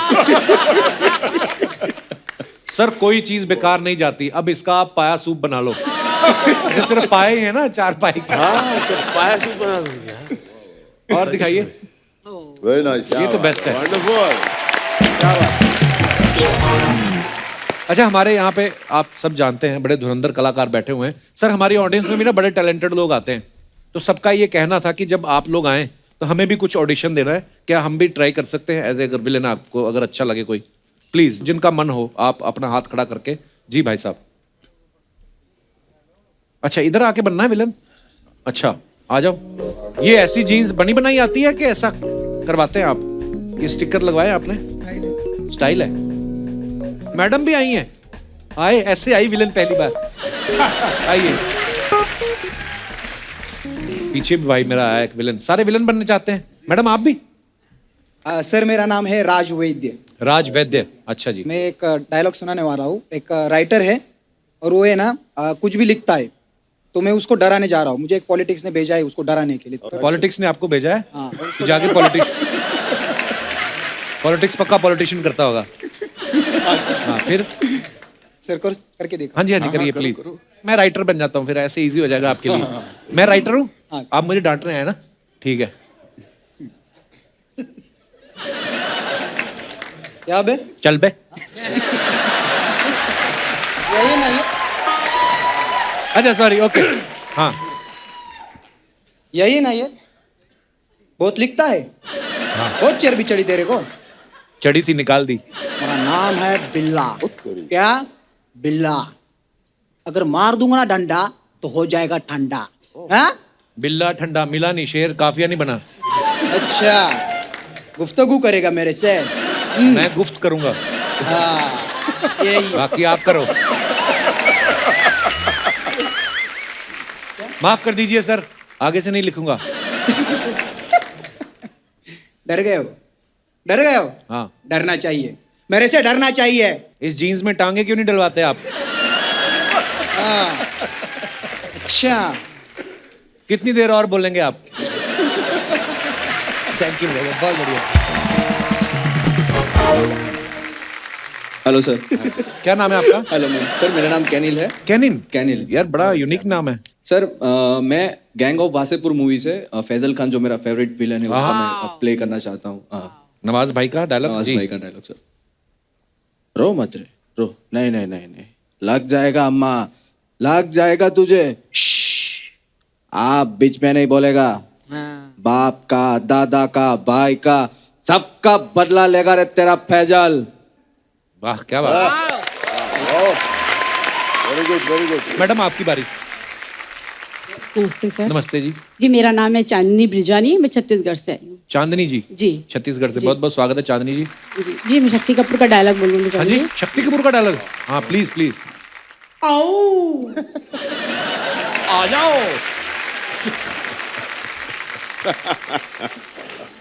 सर कोई चीज बेकार नहीं जाती, अब इसका आप पाया सूप बना लो। ये सिर्फ पाए ही है ना, चार पाई का। पाया सूप बना लूंगा। और दिखाइए। वेरी नाइस, ये तो बेस्ट है। वंडरफुल। अच्छा, हमारे यहाँ पे आप सब जानते हैं बड़े धुरंधर कलाकार बैठे हुए हैं। सर हमारी ऑडियंस में भी ना बड़े टैलेंटेड लोग आते हैं, तो सबका ये कहना था कि जब आप लोग आए तो हमें भी कुछ ऑडिशन देना है। क्या हम भी ट्राई कर सकते हैं एज ए विलेन? आपको अगर अच्छा लगे कोई, प्लीज जिनका मन हो आप अपना हाथ खड़ा करके। जी भाई साहब। अच्छा, इधर आके बनना है विलन? अच्छा आ जाओ। ये ऐसी जीन्स बनी बनाई आती है कि ऐसा करवाते हैं आप? ये स्टिकर लगवाए आपने? स्टाइल है। मैडम भी आई हैं? आए, ऐसे आई विलन पहली बार। आइए। पीछे भी भाई मेरा आया एक विलन। सारे विलन बनने चाहते हैं। मैडम आप भी? सर मेरा नाम है राज वैद्य। राज वैद्य, अच्छा जी। मैं एक डायलॉग सुनाने वाला हूँ। एक राइटर है और वो है ना कुछ भी लिखता है तो मैं उसको डराने जा रहा हूँ। मुझे एक पॉलिटिक्स ने भेजा है उसको डराने के लिए। पॉलिटिक्स ने आपको भेजा है? हाँ, और कि जाके पॉलिटिक्स पक्का पॉलिटिशियन करता होगा। हाँ फिर? सर करके देखो। हाँ जी हाँ जी, करिए प्लीज। मैं राइटर बन जाता हूँ फिर, ऐसे इजी हो जाएगा आपके लिए। मैं राइटर हूँ, हाँ, आप मुझे डांटने आए ना? ठीक है। क्या बे? चल बे। यही नहीं अच्छा सॉरी, ओके। हाँ यही नहीं है, बहुत लिखता है। बहुत चर्बी चढ़ी तेरे को। चढ़ी थी, निकाल दी। मेरा नाम है बिल्ला। क्या? बिल्ला। अगर मार दूंगा ना डंडा तो हो जाएगा ठंडा। हाँ? बिल्ला ठंडा मिला नहीं, शेर काफिया नहीं बना। अच्छा, गुफ्तगू करेगा मेरे से? मैं गुफ्त करूंगा, हाँ, यही। बाकी आप करो। माफ कर दीजिए सर, आगे से नहीं लिखूंगा। डर गए हो? डर गए हो? हाँ। डरना चाहिए, मेरे से डरना चाहिए। इस जीन्स में टांगे क्यों नहीं डलवाते आप? हाँ। अच्छा, कितनी देर और बोलेंगे आप? थैंक यू, बहुत बढ़िया। Hello sir. क्या नाम है आपका? Hello ma'am. सर मेरा नाम कैनिल है। कैनिन? कैनिल। यार बड़ा यूनिक नाम है। सर मैं गैंग ऑफ वासेपुर मूवी से फैजल खान जो मेरा फेवरेट विलन है उसका मैं प्ले करना चाहता हूँ। नवाज भाई का डायलॉग? नवाज भाई का डायलॉग सर। रो मत रे, रो। नहीं नहीं नहीं नहीं, लग जाएगा अम्मा, लग जाएगा तुझे। आप बीच में नहीं बोलेगा। बाप का, दादा का, भाई का, सबका बदला लेगा रे तेरा फैजल। वाह क्या बात। Very good very good. Madam आपकी बारी। नमस्ते सर। नमस्ते जी। जी मेरा नाम है चांदनी ब्रिजानी, मैं छत्तीसगढ़ से आई हूँ। चांदनी जी? जी छत्तीसगढ़ से बहुत बहुत स्वागत है चांदनी जी। जी मैं शक्ति कपूर का डायलॉग बोलूंगी। हाँ जी, शक्ति कपूर का डायलॉग। हाँ प्लीज प्लीज। आओ आ जाओ।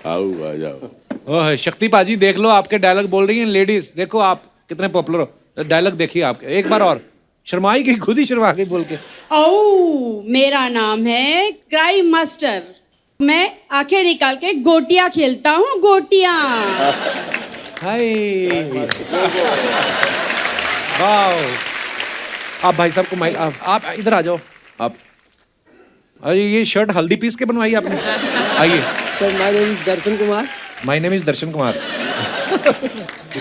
आओ आ जाओ। ओह शक्ति पाजी देख लो, आपके डायलॉग बोल रही हैं लेडीज। देखो आप कितने पॉपुलर हो। डायलॉग देखिए आपके, एक बार और। शर्माई गई, खुद ही शर्मा गई बोल के। आओ मेरा नाम है क्राइम मास्टर, मैं आंखें निकाल के गोटियां खेलता हूँ, गोटियां। हाय वाओ। आप भाई साहब को माइक, आप इधर आ जाओ आप। अरे ये शर्ट हल्दी पीस के बनवाई आपने? आइए। Sir my name is Darshan Kumar. My name is Darshan Kumar.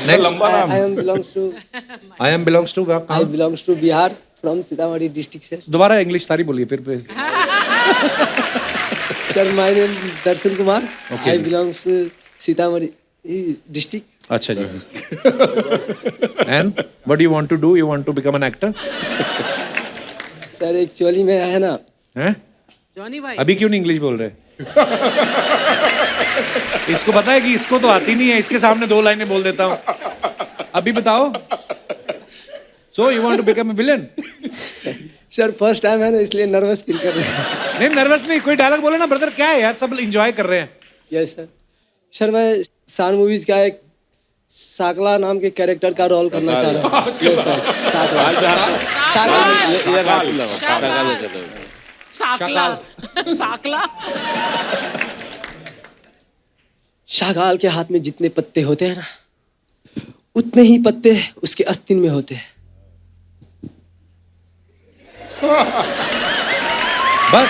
Next. I am belongs to Bihar from Sitamarhi district से। दोबारा इंग्लिश सारी बोलिए फिर। Sir my name is Darshan Kumar. I belongs Sitamarhi district. अच्छा जी। And what you want to do? You want to become an actor? Sir actually में है ना। हैं? जॉनी भाई अभी क्यों नहीं इंग्लिश बोल रहे? इसको पता है कि इसको तो आती नहीं है, इसके सामने 2 लाइनें बोल देता हूँ। अभी बताओ। So you want to become a villain? Sir first time है ना, इसलिए नर्वस फील कर रहे हैं। नहीं नर्वस नहीं, कोई डायलॉग बोले ना ब्रदर। क्या है यार, सब एंजॉय कर रहे हैं। Yes sir. सर मैं शान मूवीज का एक शाकला नाम के कैरेक्टर का रोल करना चाह रहा हूँ। Yes sir, Sakla. शागाल के हाथ में जितने पत्ते होते हैं ना, उतने ही पत्ते उसके आस्तीन में होते हैं। बस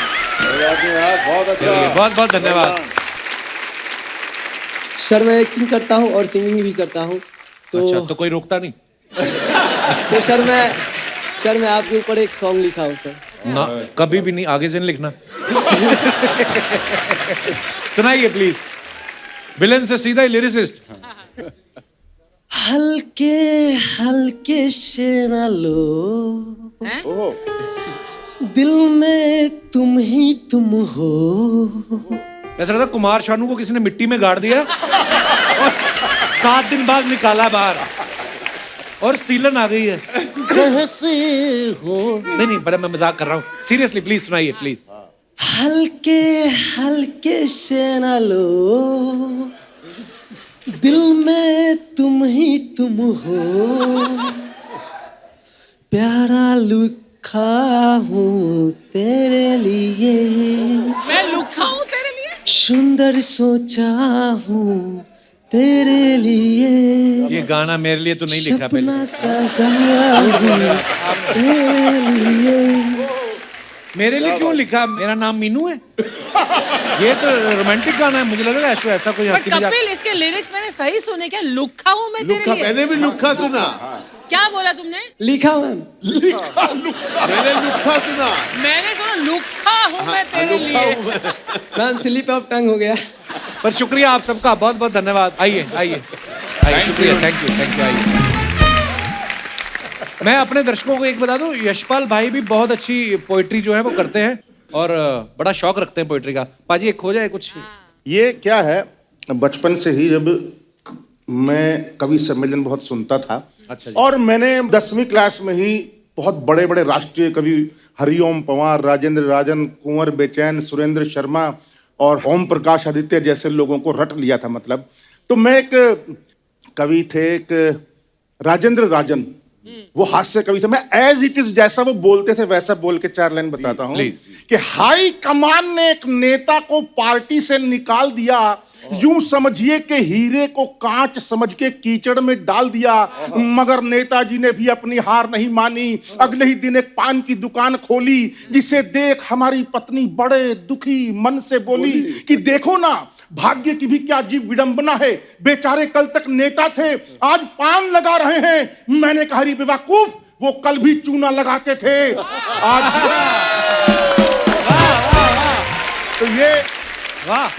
बहुत अच्छा। बहुत बहुत धन्यवाद। सर मैं एक्टिंग करता हूँ और सिंगिंग भी करता हूँ। तो अच्छा, तो कोई रोकता नहीं? तो सर मैं आपके ऊपर एक सॉन्ग लिखा हूँ सर। ना कभी भी नहीं, आगे से नहीं लिखना। सुनाइए प्लीज। विलन से सीधा ही लिरिसिस्ट। हल्के हल्के से न लो, दिल में तुम ही तुम हो। ऐसा लगता कुमार शानू को किसी ने मिट्टी में गाड़ दिया और 7 दिन बाद निकाला बाहर और सीलन आ गई है। कैसे हो? नहीं पर मैं मजाक कर रहा हूँ। सीरियसली प्लीज सुनाइए प्लीज। हल्के हल्के से न लो, दिल में तुम ही तुम हो। प्यारा लिखा हूँ तेरे लिए, मैं लुखा हूँ तेरे लिए। सुंदर सोचा हूँ तेरे लिए। ये गाना मेरे लिए तो नहीं लिखा पहले। सपना सजाया हूँ तेरे लिए। मेरे लिए क्यों लिखा? मेरा नाम मीनू है। ये तो रोमांटिक गाना है, मुझे लग रहा है ऐसा कोई हंसी मजाक। कपिल इसके लिरिक्स मैंने सही सुने क्या? लुखा हूँ मैं तेरे लिए। मैंने भी लुक्खा सुना। क्या बोला तुमने? लिखा मैम। मैंने लुक्खा सुना। मैंने सुना लुखा हूँ मैं तेरे लिए। मैम स्लिप ऑफ टंग हो गया। पर शुक्रिया आप सबका, बहुत बहुत धन्यवाद। आइए आइए आइए, शुक्रिया, थैंक यू आइए। मैं अपने दर्शकों को एक बता दूं, यशपाल भाई भी बहुत अच्छी पोएट्री जो है वो करते हैं और बड़ा शौक रखते हैं पोएट्री का। पाजी एक हो जाए कुछ। ये क्या है, बचपन से ही जब मैं कवि सम्मेलन बहुत सुनता था। अच्छा जी। और मैंने 10वीं क्लास में ही बहुत बड़े बड़े राष्ट्रीय कवि हरिओम पंवार, राजेंद्र राजन, कुंवर बेचैन, सुरेंद्र शर्मा और ओम प्रकाश आदित्य जैसे लोगों को रट लिया था। मतलब तो मैं एक कवि थे, एक राजेंद्र राजन, वो हास्य कवि थे। मैं एज इट इज जैसा वो बोलते थे वैसा बोल के 4 लाइन बताता हूँ कि हाई कमान ने एक नेता को पार्टी से निकाल दिया, यूं समझिए कि हीरे को कांच समझ के कीचड़ में डाल दिया, मगर नेताजी ने भी अपनी हार नहीं मानी। अगले ही दिन एक पान की दुकान खोली, जिसे देख हमारी पत्नी बड़े दुखी मन से बोली कि देखो ना, भाग्य की भी क्या अजीब विडंबना है, बेचारे कल तक नेता थे, आज पान लगा रहे हैं। मैंने कहा रे बेवकूफ, वो कल भी चूना लगाते थे। आज तो ये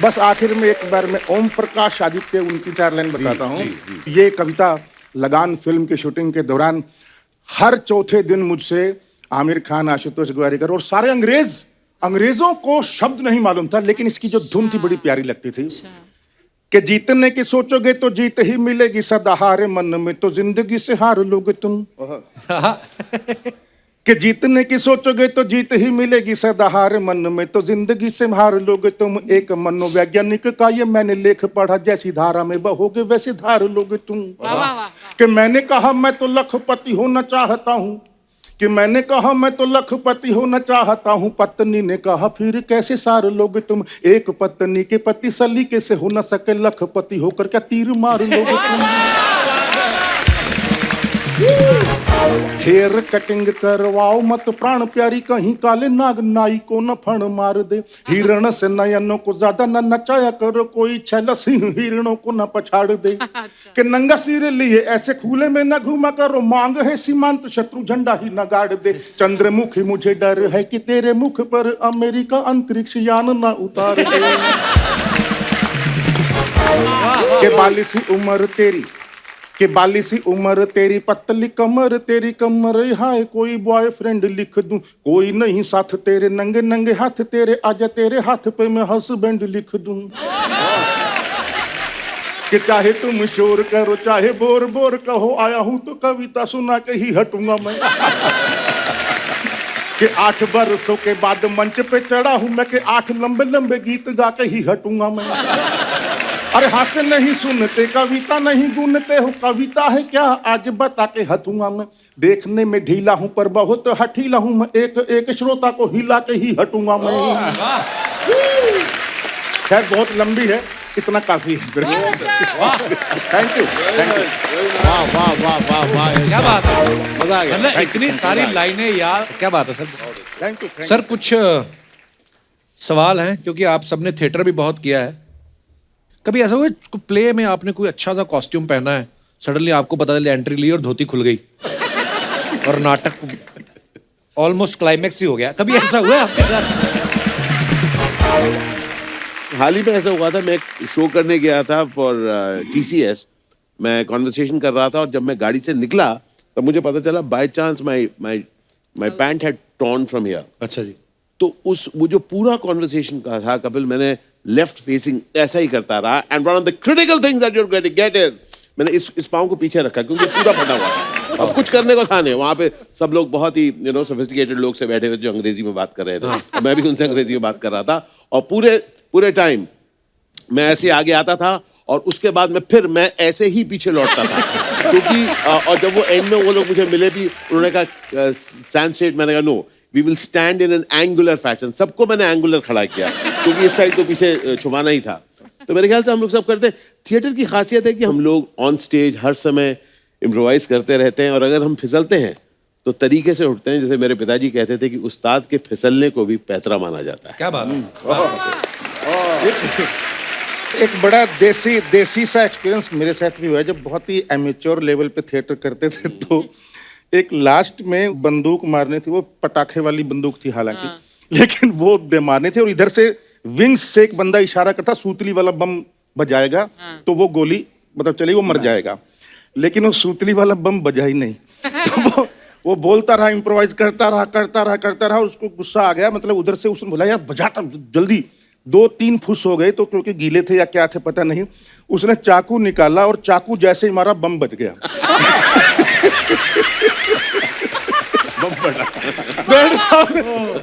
बस आखिर में एक बार मैं ओम प्रकाश आदित्य उनकी 4 लाइन बताता हूँ। ये कविता लगान फिल्म की शूटिंग के दौरान हर चौथे दिन मुझसे आमिर खान, आशुतोष गोवारिकर और सारे अंग्रेजों को शब्द नहीं मालूम था, लेकिन इसकी जो धुन थी बड़ी प्यारी लगती थी कि जीतने की सोचोगे तो जीत ही मिलेगी सदा, हारे मन में तो जिंदगी से हार लोगे तुम। कि जीतने की सोचोगे तो जीत ही मिलेगी सदा, हार मन में तो जिंदगी से हार लोगे तुम। एक मनोवैज्ञानिक का ये मैंने लेख पढ़ा, जैसी धारा में बहोगे वैसे धार लोगे तुम। कि मैंने कहा मैं तो लखपति होना चाहता हूँ, कि मैंने कहा मैं तो लखपति होना चाहता हूँ। पत्नी ने कहा फिर कैसे सार लोगे तुम। एक पत्नी के पति सलीके से हो न सके, लखपति होकर क्या तीर मार लोगे तुम। हेयर कटिंग करवाओ मत प्राण प्यारी, कहीं काले नाग नाई को न फण मार दे। हिरण से नयनों को ज्यादा न नचाया करो, कोई छैला सिंह हिरणों को न पछाड़ दे। कि नंगा सिर लिए ऐसे खुले में न घूमा करो, मांग है सीमांत शत्रु झंडा ही न गाड़ दे। चंद्रमुखी मुझे डर है कि तेरे मुख पर अमेरिका अंतरिक्ष यान न उतार दे। के बालिसी उम्र तेरी, कि बाली सी उम्र तेरी, पतली कमर तेरी कमर, हाय कोई बॉयफ्रेंड लिख दूं, कोई नहीं साथ तेरे, नंगे नंगे हाथ तेरे, आजा तेरे हाथ पे मैं हस्बैंड लिख दूं। कि चाहे तुम शोर करो चाहे बोर बोर कहो, आया हूं तो कविता सुना के ही हटूंगा मैं। कि 8 बरसों के बाद मंच पे चढ़ा हूं मैं, कि 8 लंबे लंबे गीत गा के ही हटूंगा मैं। अरे हास्य नहीं सुनते, कविता नहीं गुनते हो, कविता है क्या आज बता के हटूंगा मैं। देखने में ढीला हूं पर बहुत हठीला हूं मैं, एक एक श्रोता को हिला के ही हटूंगा मैं। खैर बहुत लंबी है, इतना काफी है। Thank you. वाह वाह वाह वाह वाह, क्या बात है, मजा आ गया। मतलब इतनी सारी लाइनें यार, क्या बात है सर। थैंक यू सर कुछ सवाल हैं, क्योंकि आप सबने थिएटर भी बहुत किया है। कभी ऐसा हुआ प्ले में आपने कोई अच्छा सा कॉस्ट्यूम पहना है, सडनली आपको पता चला एंट्री ली और धोती खुल गई और नाटक ऑलमोस्ट क्लाइमेक्स ही हो गया, कभी ऐसा हुआ है आपके साथ? हाल ही में ऐसा हुआ था, मैं एक शो करने गया था फॉर TCS, मैं कॉन्वर्सेशन कर रहा था और जब मैं गाड़ी से निकला तब मुझे पता चला by chance my pant had torn from here. अच्छा जी। तो वो जो पूरा कॉन्वर्सेशन का था कपिल, मैंने लेफ्ट फेसिंग ऐसा ही करता रहा, and one of the critical things that you are going to get is, मैंने इस पाँव को पीछे रखा क्योंकि पूरा फटा हुआ था और कुछ करने को था नहीं। वहाँ पे सब लोग बहुत ही सोफिस्टिकेटेड लोग से बैठे हुए जो अंग्रेजी में बात कर रहे थे, मैं भी उनसे अंग्रेजी में बात कर रहा था और पूरे टाइम मैं ऐसे आगे आता था और उसके बाद मैं ऐसे ही पीछे लौटता था क्योंकि और जब वो एंड में वो लोग मुझे मिले भी, उन्होंने कहा स्टैंड स्ट्रेट, मैंने कहा no we will stand in an angular fashion. सबको मैंने एंगुलर खड़ा किया क्योंकि इस साइड तो पीछे छुपाना ही था। तो मेरे ख्याल से हम लोग सब करते हैं। थिएटर की खासियत है कि हम लोग ऑन स्टेज हर समय इम्प्रोवाइज करते रहते हैं और अगर हम फिसलते हैं तो तरीके से उठते हैं। जैसे मेरे पिताजी कहते थे कि उस्ताद के फिसलने को भी पैतरा माना जाता है। क्या बात है। एक बड़ा देसी सा एक्सपीरियंस मेरे साथ भी हुआ है। जब बहुत ही एमेच्योर लेवल पे थिएटर करते थे तो एक लास्ट में बंदूक मारने थी, वो पटाखे वाली बंदूक थी हालांकि, लेकिन वो दे मारने थे और इधर से विंग्स से एक बंदा इशारा करता सूतली वाला बम बजाएगा तो वो गोली मतलब चली, वो मर जाएगा। लेकिन वो सूतली वाला बम बजा ही नहीं तो वो बोलता रहा, इम्प्रोवाइज करता रहा। उसको गुस्सा आ गया, मतलब उधर से उसने बोला यार बजाता जल्दी। 2-3 फुस हो गए तो क्योंकि गीले थे या क्या थे पता नहीं, उसने चाकू निकाला और चाकू जैसे ही मारा बम बज गया। बैठ जाओ।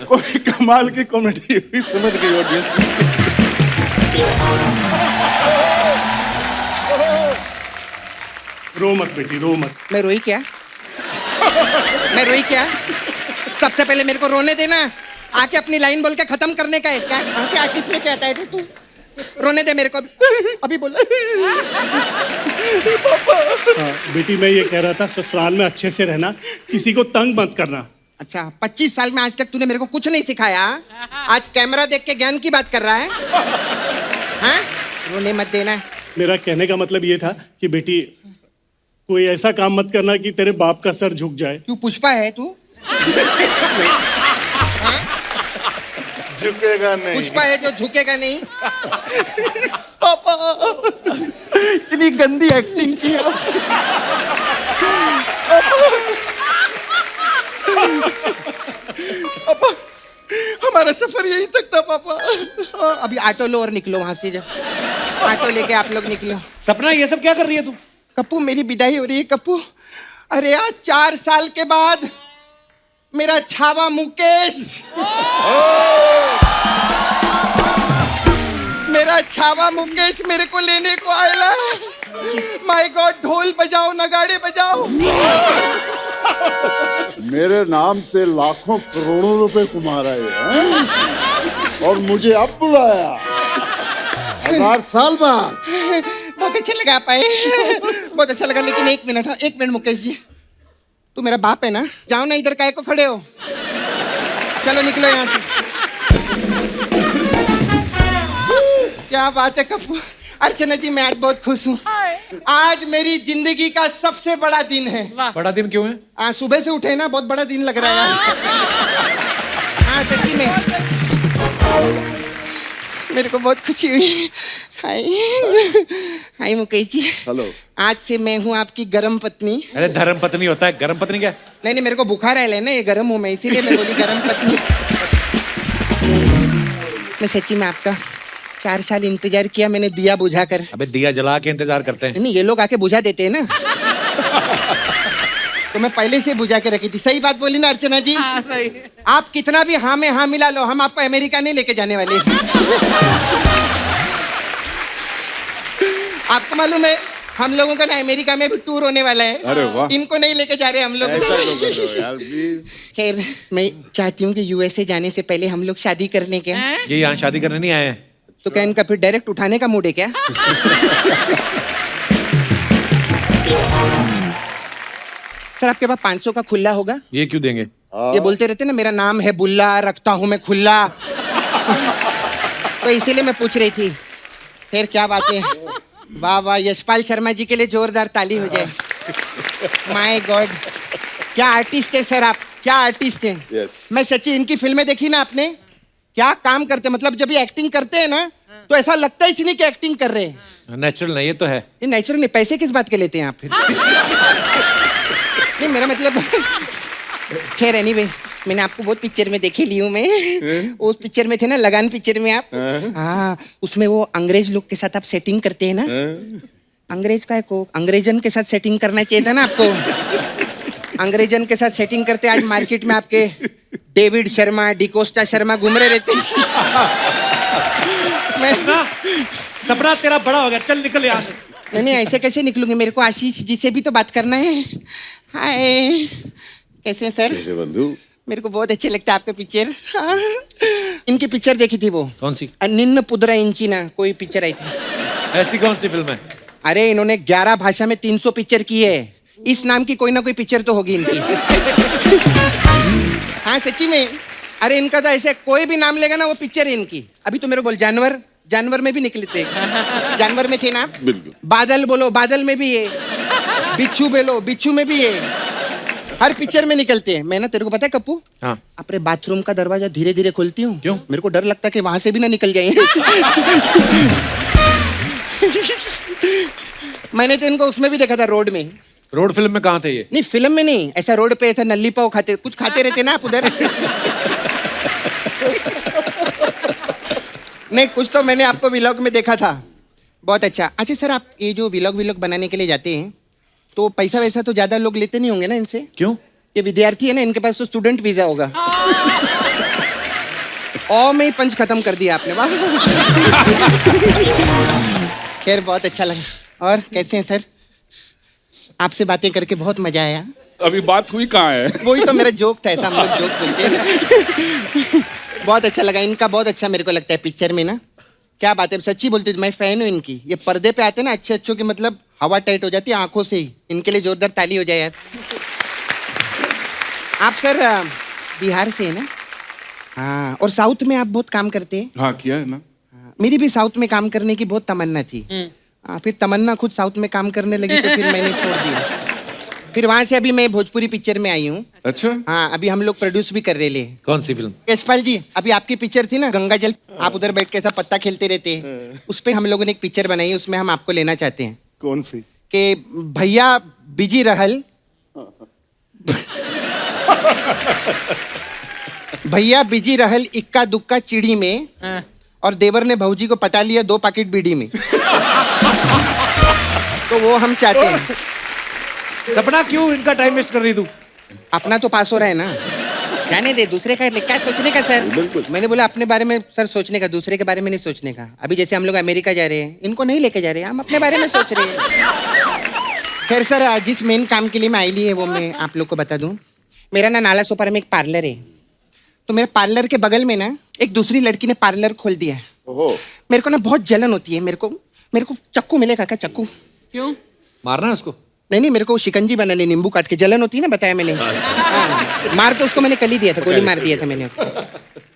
कोई कमाल की कॉमेडी हुई, समझ गई ऑडियंस। रो मत बेटी, रो मत। मैं रोई क्या? मैं रोई क्या? सबसे पहले मेरे को रोने देना, आके अपनी लाइन बोल के खत्म करने का है क्या? कहाँ से आर्टिस्ट लेके आता है रे तू? रोने दे मेरे को अभी बोला। बेटी मैं ये कह रहा था ससुराल में अच्छे से रहना, किसी को तंग मत करना। अच्छा 25 साल में आज तक तूने मेरे को कुछ नहीं सिखाया, आज कैमरा देख के ज्ञान की बात कर रहा है? हाँ? रोने मत देना। मेरा कहने का मतलब ये था कि बेटी कोई ऐसा काम मत करना कि तेरे बाप का सर झुक जाए। तू पुष्पा है तू? झुकेगा नहीं। पुष्पा है जो झुकेगा नहीं। इतनी गंदी एक्टिंग की। पापा हमारा सफर यहीं तक था पापा। अभी ऑटो लो और निकलो वहां से, जब ऑटो लेके आप लोग निकलो। सपना ये सब क्या कर रही है तू? कप्पू मेरी विदाई हो रही है कप्पू। अरे यार 4 साल के बाद मेरा छावा मुकेश, मेरा छावा मुकेश मेरे को लेने को आया है। माय गॉड, ढोल बजाओ नगाड़े बजाओ। मेरे नाम से लाखों करोड़ों रुपए कमा रहे हैं और मुझे अब बुलाया 1000 साल बाद। बहुत अच्छा लगा पाए, बहुत अच्छा लगा। लेकिन एक मिनट मुकेश जी, तू मेरा बाप है ना? जाओ ना, इधर काहे को खड़े हो? चलो निकलो यहाँ से। क्या बात है कप्पू। अर्चना जी मैं आज बहुत खुश हूँ। आज मेरी जिंदगी का सबसे बड़ा दिन है। बड़ा दिन क्यों है? आज सुबह से उठे ना, बहुत बड़ा दिन लग रहा है। हाँ सच्ची में मेरे को बहुत खुशी हुई। हाय हाय मुकेश जी। हेलो। आज से मैं हूँ आपकी गरम पत्नी। अरे धर्म पत्नी होता है, गरम पत्नी क्या? नहीं मेरे को बुखार है ना, ये गरम हूँ मैं, इसीलिए मैं बोली गरम पत्नी। मैं सच्ची में आपका 4 साल इंतजार किया मैंने, दिया बुझा कर। अबे दिया जला के इंतजार करते हैं। नहीं ये लोग आके बुझा देते हैं ना। तो मैं पहले से बुझा के रखी थी। सही बात बोली ना अर्चना जी? हाँ, सही। आप कितना भी हाँ में हाँ मिला लो, हम आपको अमेरिका नहीं लेके जाने वाले। आपको मालूम है हम लोगों का ना अमेरिका में भी टूर होने वाला है। अरे वाह। इनको नहीं लेके जा रहे हम लोग। ऐसा लोग करो यार प्लीज। खैर मैं चाहती हूँ कि यूएसए जाने से पहले हम लोग शादी करने के। ये यहाँ शादी करने नहीं आए हैं। तो क्या इनका फिर डायरेक्ट उठाने का मूड है क्या? सर आपके पास 500 का खुला होगा? ये क्यों देंगे? ये बोलते रहते ना मेरा नाम है बुल्ला, रखता हूँ मैं खुला। तो इसीलिए मैं पूछ रही थी। फिर क्या बात है। वाह वाह, यशपाल शर्मा जी के लिए जोरदार ताली हो जाए। माय गॉड, क्या आर्टिस्ट है सर आप, क्या आर्टिस्ट है। Yes. मैं सच्ची इनकी फिल्में देखी ना आपने, क्या काम करते, मतलब जब ये एक्टिंग करते हैं ना तो ऐसा लगता ही नहीं कि एक्टिंग कर रहे हैं। नेचुरल नहीं, ये तो है। ये नेचुरल नहीं, पैसे किस बात के लेते हैं आप फिर? नहीं मेरा मतलब खैर एनीवे, मैंने आपको बहुत पिक्चर में देखे ली हूँ मैं। उस पिक्चर में थे ना, लगान पिक्चर में आप। हाँ उसमें वो अंग्रेज लोग के साथ आप सेटिंग करते हैं ना। अंग्रेज का को अंग्रेजन के साथ सेटिंग करना चाहिए था ना आपको। अंग्रेजन के साथ सेटिंग करते, आज मार्केट में आपके डेविड शर्मा, डिकोस्टा शर्मा घूम रहे रहते। सपना तेरा बड़ा हो गया, चल निकल यहाँ। नहीं ऐसे कैसे निकलूंगी, मेरे को आशीष जी से भी तो बात करना है। हाय कैसे हैं सर? कैसे बंधु? मेरे को बहुत अच्छे लगता है आपका पिक्चर। हाँ। इनकी पिक्चर देखी थी वो, कौन सी? निन्न पुदरा इंची ना कोई पिक्चर आई थी। ऐसी कौन सी फिल्म है? अरे इन्होंने 11 भाषा में 300 पिक्चर की है। इस नाम की कोई ना कोई पिक्चर तो होगी इनकी। हाँ सच्ची में, अरे इनका तो ऐसे कोई भी नाम लेगा ना वो पिक्चर है इनकी। अभी तो मेरे को बोल जानवर में भी निकले थे। जानवर में थे ना? बिल्कुल। बादल बोलो, बादल में भी है। बिच्छू बोलो, बिच्छू में भी है। हर पिक्चर में निकलते हैं। मैं ना तेरे को पता है कप्पू, हाँ। अपने बाथरूम का दरवाजा धीरे धीरे खोलती हूँ। क्यों? मेरे को डर लगता है कि वहां से भी ना निकल जाए। मैंने तो इनको उसमें भी देखा था, रोड में। रोड फिल्म में कहाँ थे ये? नहीं फिल्म में नहीं, ऐसा रोड पे ऐसा नल्ली पाव खाते, कुछ खाते रहते ना आप उधर। नहीं कुछ तो मैंने आपको व्लॉग में देखा था। बहुत अच्छा। अच्छा सर आप ये जो व्लॉग बनाने के लिए जाते हैं तो पैसा वैसा तो ज्यादा लोग लेते नहीं होंगे ना इनसे? क्यों? ये विद्यार्थी है ना, इनके पास तो स्टूडेंट वीजा होगा। और में ही पंच खत्म कर दिया आपने, वाह। खैर बहुत अच्छा लगा। और कैसे हैं सर? आपसे बातें करके बहुत मजा आया। अभी बात हुई कहाँ है? वही तो मेरा जोक था, ऐसा हम लोग जोक बोलते हैं। बहुत अच्छा लगा, इनका बहुत अच्छा मेरे को लगता है पिक्चर में ना। क्या बात है, सच्ची बोलती हूँ, मैं फैन हूँ इनकी। ये पर्दे पे आते हैं ना अच्छे अच्छों की, मतलब हवा टाइट हो जाती है आंखों से ही। इनके लिए जोरदार ताली हो जाए यार। आप सर बिहार से है ना? हाँ, और साउथ में आप बहुत काम करते हैं। हाँ किया है ना। मेरी भी साउथ में काम करने की बहुत तमन्ना थी। फिर तमन्ना खुद साउथ में काम करने लगी तो फिर मैंने छोड़ दिया। फिर वहां से अभी मैं भोजपुरी पिक्चर में आई हूँ। अच्छा। हाँ, अभी हम लोग प्रोड्यूस भी कर रहे हैं। कौन सी फिल्म? यशपाल जी, अभी आपकी पिक्चर थी ना गंगा जल, आप उधर बैठ के ऐसा पत्ता खेलते रहते हैं, उस पे हम लोगों ने एक पिक्चर बनाई है, उसमें हम आपको लेना चाहते हैं। कौन सी? कि भैया बिजी रहल, भैया बिजी रहल इक्का दुक्का चिड़ी में, और देवर ने भौजी को पटा लिया 2 पैकेट बीड़ी में। तो वो हम चाहते हैं। सपना क्यों इनका टाइम वेस्ट कर रही तू? अपना तो पास हो रहा है ना, जाने दे, दूसरे का क्या सोचने का सर। मैंने बोला अपने बारे में सर सोचने का, दूसरे के बारे में नहीं सोचने का। अभी जैसे हम लोग अमेरिका जा रहे हैं, इनको नहीं लेके जा रहे हैं, हम अपने बारे में सोच रहे हैं। खैर सर, जिस मेन काम के लिए मैं आई ली है वो मैं आप लोग को बता दूं। मेरा ना नाला सोपारा में एक पार्लर है, तो मेरे पार्लर के बगल में ना एक दूसरी लड़की ने पार्लर खोल दिया है। मेरे को ना बहुत जलन होती है। मेरे को चक्कू मिलेगा क्या? चक्कू? क्यों मारना है उसको? नहीं, मेरे को शिकंजी बनाने, नींबू काट के, जलन होती है ना, बताया मैंने। हाँ, मार तो उसको मैंने कल ही दिया था, गोली मार दिया था मैंने उसको।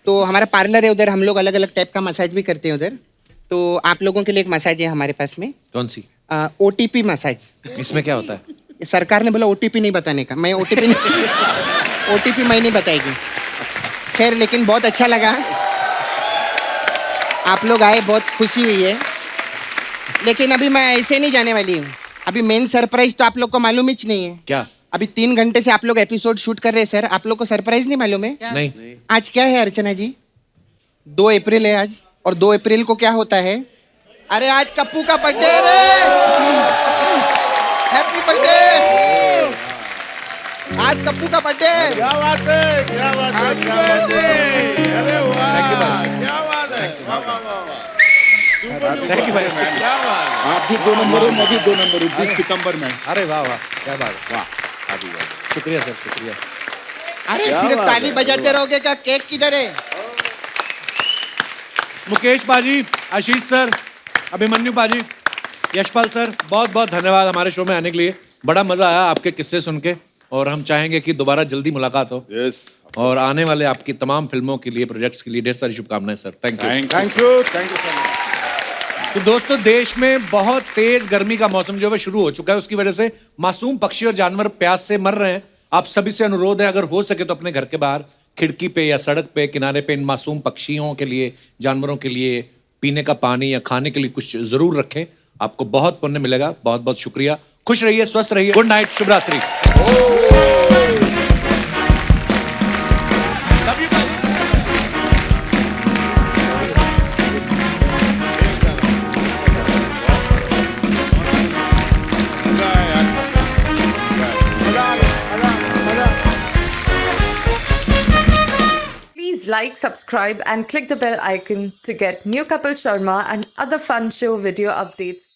तो हमारा पार्लर है उधर, हम लोग अलग अलग टाइप का मसाज भी करते हैं उधर। तो आप लोगों के लिए एक मसाज है हमारे पास में। कौन सी? OTP massage. इसमें क्या होता है? सरकार ने बोला OTP नहीं बताने का, मैं OTP मैं नहीं बताएगी। खैर, लेकिन बहुत अच्छा लगा, आप लोग आए, बहुत खुशी हुई है। लेकिन अभी मैं ऐसे नहीं जाने वाली हूँ। अभी मेन सरप्राइज तो आप लोग को मालूम ही नहीं है। क्या? अभी 3 घंटे से आप लोग एपिसोड शूट कर रहे हैं सर, आप लोग को सरप्राइज नहीं मालूम है? नहीं। आज क्या है अर्चना जी? 2 अप्रैल है आज, और 2 अप्रैल को क्या होता है? अरे आज कप्पू का बर्थडे रे, हैप्पी बर्थडे। आज कप्पू का बर्थडे। क्या बात है, क्या बात है, क्या बात है। अरे वाह, क्या बात है। थैंक यू भाई। आप भी 2 नंबर हो, मैं भी 2 नंबर हूँ 20 सितंबर में। अरे वाह वाह, क्या बात है, वाह। शुक्रिया सर, शुक्रिया। अरे सिर्फ ताली बजाते रहोगे क्या? केक किधर है? मुकेश बाजी, आशीष सर, अभिमन्यु बाजी, यशपाल सर, बहुत बहुत धन्यवाद हमारे शो में आने के लिए। बड़ा मजा आया आपके किस्से सुन के, और हम चाहेंगे कि दोबारा जल्दी मुलाकात हो। यस। और आने वाले आपकी तमाम फिल्मों के लिए, प्रोजेक्ट्स के लिए ढेर सारी शुभकामनाएं sir. Thank you. Thank you so much. तो दोस्तों, देश में बहुत तेज गर्मी का मौसम जो है शुरू हो चुका है। उसकी वजह से मासूम पक्षी और जानवर प्यास से मर रहे हैं। आप सभी से अनुरोध है, अगर हो सके तो अपने घर के बाहर खिड़की पे या सड़क पे किनारे पे इन मासूम पक्षियों के लिए, जानवरों के लिए पीने का पानी या खाने के लिए कुछ जरूर रखें। आपको बहुत पुण्य मिलेगा। बहुत बहुत शुक्रिया। खुश रहिए, स्वस्थ रहिए। गुड नाइट, शुभ रात्रि। Please like, subscribe and click the bell icon to get new Kapil Sharma and other fun show video updates.